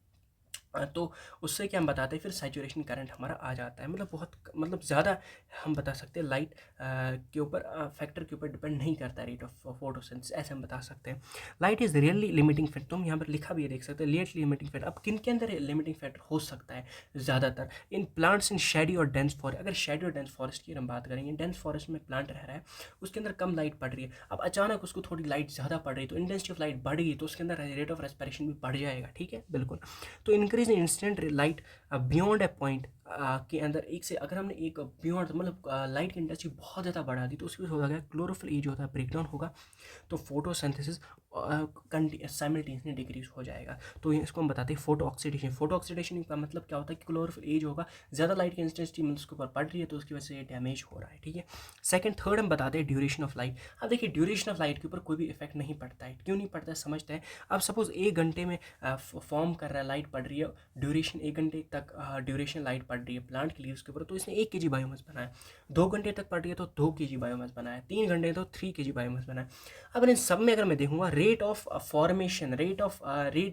तो उससे क्या हम बताते हैं, फिर सैचुरेशन करंट हमारा आ जाता है। मतलब बहुत मतलब ज़्यादा हम बता सकते हैं लाइट के ऊपर फैक्टर के ऊपर डिपेंड नहीं करता है रेट ऑफ फोटोसिंथेसिस, ऐसे हम बता सकते हैं। Light is really limiting factor, तुम यहाँ पर लिखा भी है देख सकते हैं, लेट लिमिटिंग फैक्टर। अब किन के अंदर लिमिटिंग फैक्टर हो सकता है ज़्यादातर, इन प्लांट्स इन शेडी और डेंस फॉरेस्ट। अगर शेडी और डेंस फॉरेस्ट की हम बात करेंगे, डेंस फॉरेस्ट में प्लांट रह रहा है, उसके अंदर कम लाइट पड़ रही है, अब अचानक उसको थोड़ी लाइट ज़्यादा पड़ रही है तो इंटेंसिटी ऑफ लाइट बढ़ गई तो उसके अंदर रेट ऑफ रेस्पिरेशन भी बढ़ जाएगा, ठीक है, बिल्कुल। तो increase in instant light beyond A point के अंदर एक से, अगर हमने एक बियॉन्ड मतलब लाइट की इंटेंसिटी बहुत ज़्यादा बढ़ा दी तो उसकी वजह से क्लोरोफिल ए जो होता है ब्रेकडाउन होगा, तो फोटोसिंथेसिस साइमल्टेनियसली डिक्रीज हो जाएगा। तो इसको हम बताते हैं फोटो ऑक्सीडेशन। फोटो ऑक्सीडेशन का मतलब क्या होता है कि क्लोरोफिल ए जो होगा ज़्यादा लाइट की इंटेंसिटी मतलब उसके ऊपर पड़ रही है तो उसकी वजह से डैमेज हो रहा है, ठीक है। सेकंड थर्ड हम बताते हैं ड्यूरेशन ऑफ लाइट। अब देखिए ड्यूरेशन ऑफ लाइट के ऊपर कोई भी इफेक्ट नहीं पड़ता है, क्यों नहीं पड़ता है समझते हैं। अब सपोज 1 घंटे में फॉर्म कर रहा है, लाइट पड़ रही है, ड्यूरेशन 1 घंटे तक ड्यूरेशन लाइट पड़ रही है प्लांट के लीव्स के ऊपर, तो इसने 1 kg बायोमास बनाया। 2 घंटे तक पड़ रही है तो 2 kg बायोमास बनाया। 3 घंटे तो 3 kg बायोमास बनाया। अब इन सब में अगर मैं देखूंगा रेट ऑफ फॉर्मेशन, रेट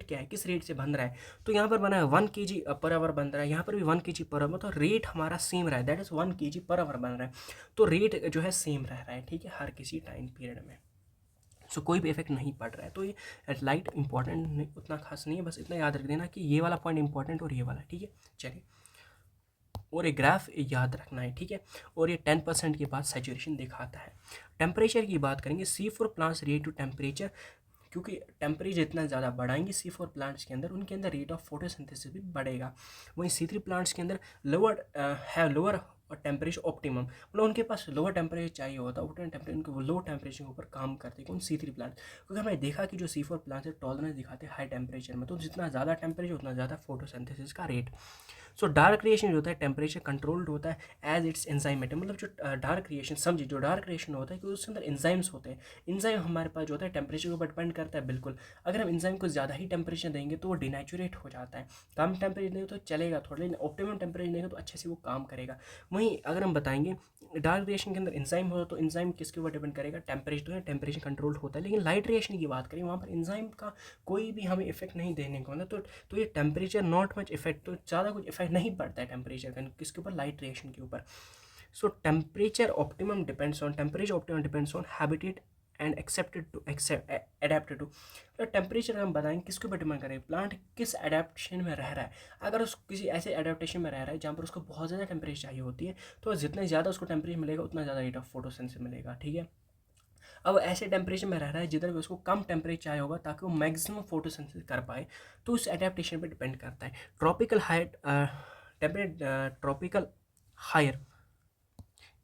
क्या है, किस रेट से बन रहा है, तो यहाँ पर बना है 1 kg पर आवर बन रहा है, यहाँ पर भी 1 kg पर आवर, तो रेट हमारा सेम रहा है, that is 1 kg per hour बन रहा है, तो रेट जो है सेम रह रहा है, ठीक है, हर किसी टाइम पीरियड में। सो कोई भी इफेक्ट नहीं पड़ रहा है। तो ये लाइट इंपॉर्टेंट उतना खास नहीं है, बस इतना याद रख देना कि ये वाला पॉइंट इंपॉर्टेंट और ये वाला, ठीक है। चलिए, और ये ग्राफ याद रखना है, ठीक है। और ये 10% के बाद सैचुरेशन दिखाता है। टेम्परेचर की बात करेंगे, C4 plants react to temperature, क्योंकि टेम्परेचर जितना ज़्यादा बढ़ाएंगे C4 प्लांट्स के अंदर, उनके अंदर रेट ऑफ फोटोसिंथेसिस भी बढ़ेगा। वहीं C3 प्लांट्स के अंदर लोअर और टेम्परेचर ऑप्टिमम, मतलब उनके पास लोअर टेम्परेचर चाहिए होता है, उतना टेम्परेचर उनको वो लो टेम्परेचर के ऊपर काम करते हैं कौन, C3 प्लांट। क्योंकि हमने देखा कि जो C4 प्लांट्स है टॉलरेंस दिखाते हैं हाई टेम्परेचर में, तो जितना ज़्यादा टेम्परेचर उतना ज़्यादा फोटोसिंथेसिस का रेट। सो डार्क क्रिएशन जो होता है टेम्परेचर कंट्रोल्ड होता है एज इट्स एंजाइमेटिक, मतलब जो डार्क क्रिएशन समझिए, जो डार्क क्रिएशन होता है कि उसके अंदर एंजाइम्स होते हैं। एंजाइम हमारे पास जो होता है टेम्परेचर के ऊपर डिपेंड करता है, बिल्कुल। अगर हम एंजाइम को ज़्यादा ही टेम्परेचर देंगे तो वो डिनेचुरेट हो जाता है, कम टेम्परेचर देंगे तो चलेगा थोड़ा, लेकिन ऑप्टिमम टेम्परेचर देंगे तो अच्छे से वो काम करेगा। वहीं अगर हम बताएंगे डार्क रिएक्शन के अंदर एंजाइम होता है तो एंजाइम किसके ऊपर डिपेंड करेगा, टेम्परेचर, तो है टेम्परेचर कंट्रोल होता है। लेकिन लाइट रिएक्शन की बात करें वहाँ पर एंजाइम का कोई भी हमें इफेक्ट नहीं देने को मतलब, तो ये टेम्परेचर नॉट मच इफेक्ट, तो ज़्यादा कुछ इफेक्ट नहीं पड़ता है टेम्परेचर का किसके ऊपर, लाइट रिएक्शन के ऊपर। So temperature optimum depends on habitat and accepted to adapted to. तो टेम्परेचर हम बताएंगे किसके ऊपर डिपेंड करें, प्लांट किस एडेप्टेशन में रह रहा है। अगर उस किसी ऐसे एडेप्टेशन में रह रहा है जहाँ पर उसको बहुत ज़्यादा टेम्परेचर चाहिए होती है, तो जितना ज़्यादा उसको टेम्परेचर मिलेगा उतना ज़्यादा रेट ऑफ फोटोसिंथेसिस मिलेगा, ठीक है। अब ऐसे टेम्परेचर में रह रहा है जिधर भी उसको कम टेम्परेचर चाहिए होगा ताकि वो मैक्सिमम फोटोसिंथेसिस कर पाए, तो उस एडेप्टेशन पे डिपेंड करता है। ट्रॉपिकल हाइट ट्रॉपिकल हायर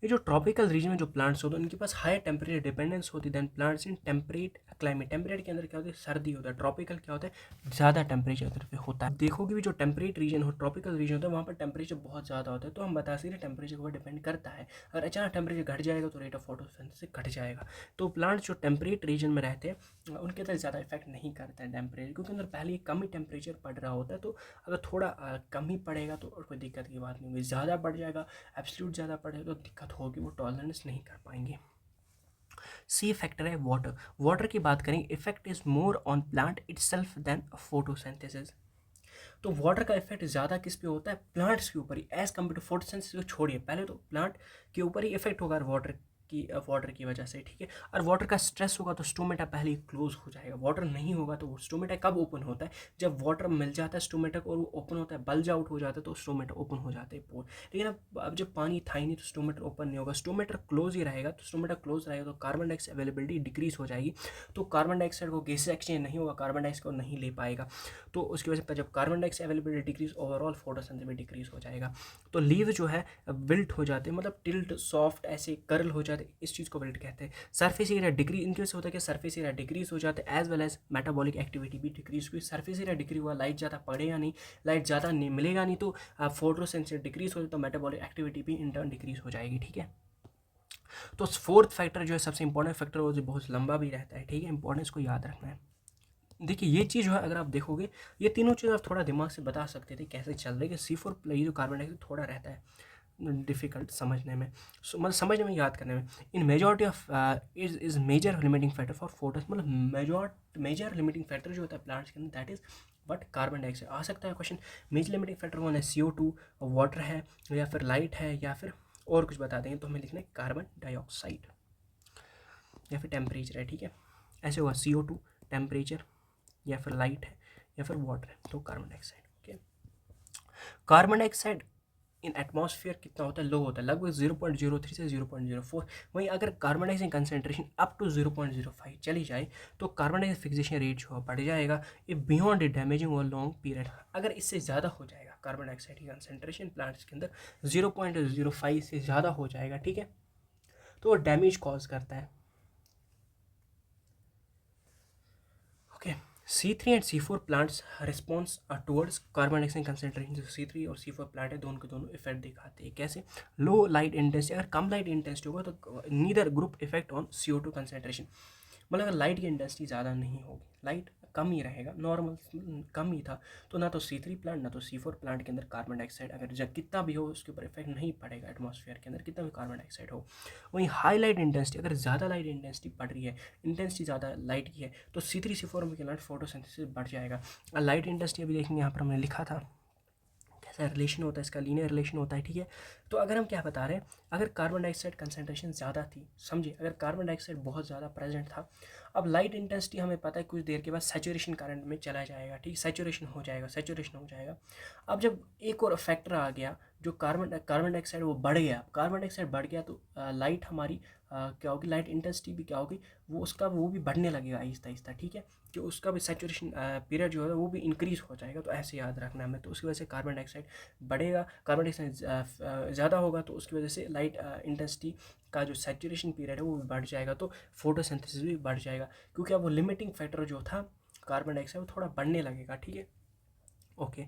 ये जो ट्रॉपिकल रीजन में जो प्लांट्स होते हैं उनके पास हायर टेम्परेचर डिपेंडेंस होती है than plants in temperate climate. Temperate के अंदर क्या होता है, सर्दी होता है। ट्रॉपिकल क्या होता है, ज़्यादा टेम्परेचर उधर पे होता है। देखोगे भी जो टेम्परेट रीजन हो, ट्रॉपिकल रीजन होता है, वहाँ पर टेम्परेचर बहुत ज़्यादा होता है। तो हम बता सकते हैं टेम्परेचर के ऊपर डिपेंड करता है। अगर अचानक टेम्परेचर घट जाएगा तो रेट ऑफ फोटोसिंथेसिस घट जाएगा। तो प्लांट्स जो टेम्परेट रीजन में रहते हैं उनके अंदर ज़्यादा इफेक्ट नहीं करता है टेम्परेचर, क्योंकि अंदर पहले कम ही टेम्परेचर पड़ रहा होता है। तो अगर थोड़ा कम ही पड़ेगा तो कोई दिक्कत की बात नहीं होगी। ज़्यादा बढ़ जाएगा, एब्सोल्यूट ज़्यादा पड़ेगा तो दिक्कत होगी, वो टॉलरेंस नहीं कर पाएंगे। सी फैक्टर है वाटर। वाटर की बात करें, effect is more on plant itself than photosynthesis. तो वाटर का इफेक्ट ज़्यादा किस पे होता है, प्लांट्स के ऊपर ही एज कम्पेयर टू फोटोसिंथेसिस को छोड़िए। पहले तो प्लांट के ऊपर ही इफेक्ट होगा वाटर की वजह से, ठीक है। और वाटर का स्ट्रेस होगा तो स्टोमेटा पहले ही क्लोज हो जाएगा। वाटर नहीं होगा तो स्टोमेटा कब ओपन होता है, जब वाटर मिल जाता है स्टोमेटा को और वो ओपन होता है, बल्ज आउट हो जाता है तो स्टोमेटा ओपन हो जाते हैं पोर। लेकिन अब जब पानी था ही नहीं तो स्टोमेटा ओपन नहीं होगा, स्टोमेटा क्लोज ही रहेगा। तो स्टोमेटा क्लोज रहेगा तो कार्बन डाइऑक्साइड अवेलेबिलिटी डिक्रीज हो जाएगी। तो कार्बन डाइऑक्साइड को गैसेस एक्सचेंज नहीं होगा, कार्बन डाइऑक्साइड को नहीं ले पाएगा। तो उसकी वजह से जब carbon dioxide availability decrease, overall photosynthesis भी डिक्रीज हो जाएगा। तो लीव जो है विल्ट हो जाते हैं, मतलब टिल्ट सॉफ्ट ऐसे कर्ल हो जाते हैं, इस चीज़ को विल्ट कहते हैं। सरफेस एरिया डिक्रीज, इनकी वजह से होता है कि सरफेस एरिया डिक्रीज हो जाता है, as well as metabolic activity भी डिक्रीज हुई। सरफेस एरिया डिक्रीज हुआ, लाइट ज़्यादा पड़ेगा नहीं, लाइट ज़्यादा नहीं मिलेगा नहीं, तो फोटोसिंथेसिस डिक्रीज हो जाए तो मेटाबॉलिक एक्टिविटी भी इन टर्न डिक्रीज हो जाएगी, ठीक है। तो फोर्थ फैक्टर जो है सबसे इंपॉर्टेंट फैक्टर, वो जो बहुत लंबा भी रहता है, ठीक है, इंपॉर्टेंस को याद रखना है। देखिए ये चीज़ जो है अगर आप देखोगे, ये तीनों चीज़ आप थोड़ा दिमाग से बता सकते थे कैसे चल रही है। C4 ये जो कार्बन डाइऑक्साइड थोड़ा रहता है डिफ़िकल्ट समझने में, मतलब समझने में, याद करने में। In majority of is major limiting factor for photos, मतलब मेजर लिमिटिंग फैक्टर जो होता है प्लांट्स के अंदर, that is but carbon dioxide. आ सकता है क्वेश्चन, मेजर लिमिटिंग फैक्टर कौन है, CO2, वाटर है, या फिर लाइट है, या फिर और कुछ बता देंगे तो हमें लिखना है कार्बन डाइऑक्साइड, या फिर टेम्परेचर है, ठीक है। ऐसे हुआ CO2 टेम्परेचर, या फिर लाइट है, या फिर वाटर है, तो carbon dioxide, okay. Carbon dioxide in atmosphere कितना होता है, लो होता है, लगभग 0.03 से 0.04। वहीं अगर carbon dioxide concentration up to 0.05 चली जाए तो कार्बन डाइऑक्साइड फिक्सेशन रेट जो बढ़ जाएगा, ये beyond it damaging over long period. अगर इससे ज़्यादा हो जाएगा कार्बन डाइऑक्साइड की कंसेंट्रेशन प्लांट्स के अंदर 0.05 से ज़्यादा हो जाएगा, ठीक है, तो वो डैमेज कॉज करता है, okay. C3 and C4 plants response towards carbon dioxide concentration. जो C3 और C4 प्लांट है दोनों के दोनों इफेक्ट दिखाते हैं। कैसे, लो लाइट इंटेंसिटी, अगर कम लाइट इंटेंसिटी होगा तो neither group effect on CO2 concentration, मतलब अगर लाइट की इंटेंसिटी ज़्यादा नहीं होगी, लाइट कम ही रहेगा, नॉर्मल कम ही था, तो ना तो C3 प्लांट ना तो C4 प्लांट के अंदर कार्बन डाइऑक्साइड अगर जब कितना भी हो उसके ऊपर इफेक्ट नहीं पड़ेगा, एटमॉस्फेयर के अंदर कितना भी कार्बन डाइऑक्साइड हो। वहीं हाई लाइट इंटेंसिटी, अगर ज़्यादा लाइट इंटेंसिटी बढ़ रही है, इंटेंसिटी ज़्यादा लाइट की है, तो C3 C4 में क्या फोटोसिंथेसिस बढ़ जाएगा। लाइट इंटेंसिटी अभी देखेंगे, यहाँ पर हमने लिखा था कैसा रिलेशन होता है, इसका लीनियर रिलेशन होता है, ठीक है। तो अगर हम क्या बता रहे हैं, अगर कार्बन डाइऑक्साइड कंसेंट्रेशन ज़्यादा थी, समझिए अगर कार्बन डाइऑक्साइड बहुत ज़्यादा प्रेजेंट था, अब लाइट इंटेंसिटी हमें पता है कुछ देर के बाद सैचुरेशन करंट में चला जाएगा, ठीक, सैचुरेशन हो जाएगा। अब जब एक और फैक्टर आ गया, जो कार्बन डाइऑक्साइड वो बढ़ गया, कार्बन डाइऑक्साइड बढ़ गया तो लाइट हमारी क्या होगी, लाइट इंटेंसिटी भी क्या होगी, वो भी बढ़ने लगेगा आहिस्ता आहिस्ता, ठीक है, कि उसका भी सैचुरेशन पीरियड जो है वो भी इंक्रीज हो जाएगा। तो ऐसे याद रखना हमें। तो उसकी वजह से कार्बन डाइऑक्साइड बढ़ेगा, कार्बन डाइऑक्साइड ज़्यादा होगा तो उसकी वजह से लाइट इंटेंसिटी का जो सैचुरेशन पीरियड है वो भी बढ़ जाएगा, तो फोटोसिंथेसिस भी बढ़ जाएगा, क्योंकि अब वो लिमिटिंग फैक्टर जो था कार्बन डाइऑक्साइड वो थोड़ा बढ़ने लगेगा, ठीक है, ओके।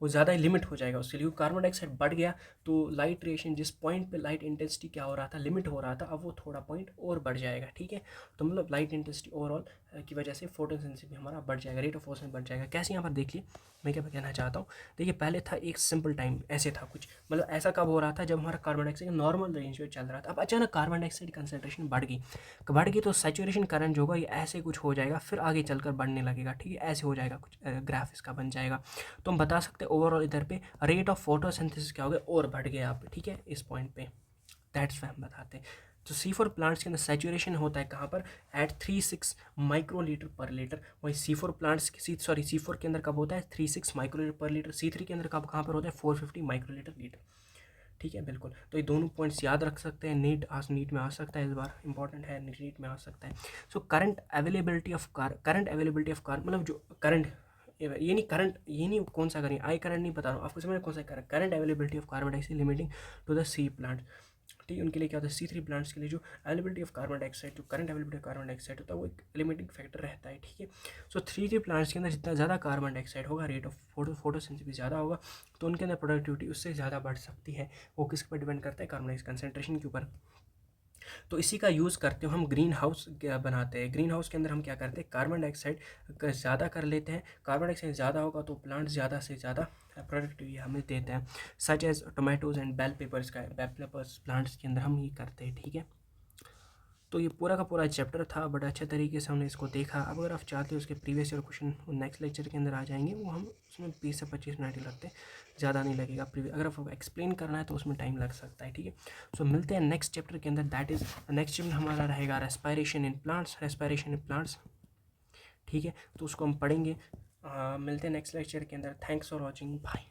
वो ज़्यादा ही लिमिट हो जाएगा उसके लिए, कार्बन डाइऑक्साइड बढ़ गया तो लाइट रेडिएशन जिस पॉइंट पे लाइट इंटेंसिटी क्या हो रहा था, लिमिट हो रहा था, अब वो थोड़ा पॉइंट और बढ़ जाएगा, ठीक है। तो मतलब लाइट इंटेंसिटी ओवरऑल की वजह से फोटोसिंथेसिस भी हमारा बढ़ जाएगा, रेट ऑफ फोटोसिंथेसिस बढ़ जाएगा। कैसे, यहाँ पर देखिए मैं क्या कहना चाहता हूँ। देखिए पहले था एक सिंपल टाइम, ऐसे था कुछ, मतलब ऐसा कब हो रहा था जब हमारा कार्बन डाइऑक्साइड नॉर्मल रेंज में चल रहा था। अब अचानक कार्बन डाइऑक्साइड कंसेंट्रेशन बढ़ गई तो सैचुरेशन करंट जो होगा ये ऐसे कुछ हो जाएगा, फिर आगे चलकर बढ़ने लगेगा, ठीक है, ऐसे हो जाएगा, कुछ ग्राफ इसका बन जाएगा। तो हम बता सकते हैं ओवरऑल इधर पे रेट ऑफ फोटोसिंथेसिस क्या हो गया, और बढ़ गया आप, ठीक है, इस पॉइंट पे, दैट्स वाई हम बताते हैं। तो C4 प्लांट्स के अंदर सैचुरेशन होता है कहाँ पर, एट 36 माइक्रोलीटर पर लीटर। वही C4 प्लांट्स C4 के अंदर कब होता है 36 माइक्रोलीटर पर लीटर। C3 के अंदर कब कहाँ पर होता है 450 माइक्रोलीटर लीटर, ठीक है, बिल्कुल। तो ये दोनों पॉइंट्स याद रख सकते हैं, नीट में आ सकता है, इस बार इंपॉर्टेंट है, नीट में आ सकता है। So current availability of car मतलब जो करंट, ये नहीं कौन सा करें, आई करंट नहीं बता रहा हूँ आपको, समझ कौन सा current availability of carbon dioxide limiting to the C plant. ठीक है। उनके लिए क्या होता है, C3 प्लांट्स के लिए जो अवेलेबिलिटी ऑफ कार्बन डाइऑक्साइड, जो current availability of carbon dioxide होता है वो एक लिमिटिंग फैक्टर रहता है। ठीक है। सो 3 प्लांट्स के अंदर जितना ज़्यादा कार्बन डाइऑक्साइड होगा, रेट ऑफ फोटोसिंथेसिस ज़्यादा होगा, तो उनके अंदर प्रोडक्टिविटी उससे ज़्यादा बढ़ सकती है। वो किस पर डिपेंड करता है, कार्बन डाइऑक्साइड कंसेंट्रेशन के ऊपर। तो इसी का यूज़ करते हुए हम ग्रीन हाउस बनाते हैं। ग्रीन हाउस के अंदर हम क्या करते हैं, कार्बन डाइऑक्साइड ज़्यादा कर लेते हैं। कार्बन डाइऑक्साइड ज़्यादा होगा तो प्लांट ज़्यादा से ज़्यादा प्रोडक्टिविटी हमें देते हैं। Such as tomatoes and bell peppers plants के अंदर हम ये करते हैं। ठीक है। तो ये पूरा का पूरा चैप्टर था, बड़ा अच्छे तरीके से हमने इसको देखा। अब अगर आप चाहते हो उसके previous year question next lecture के अंदर आ जाएंगे, वो हम उसमें 20 से 25 मिनट ही लगते हैं, ज़्यादा नहीं लगेगा। अगर आपको एक्सप्लेन करना है तो उसमें टाइम लग सकता है। ठीक है। सो मिलते हैं नेक्स्ट चैप्टर के अंदर, दैट इज़ नेक्स्ट चैप्टर हमारा रहेगा रेस्पायरेशन इन प्लांट्स। ठीक है। तो उसको हम पढ़ेंगे। मिलते हैं नेक्स्ट लेक्चर के अंदर। Thanks for watching, bye.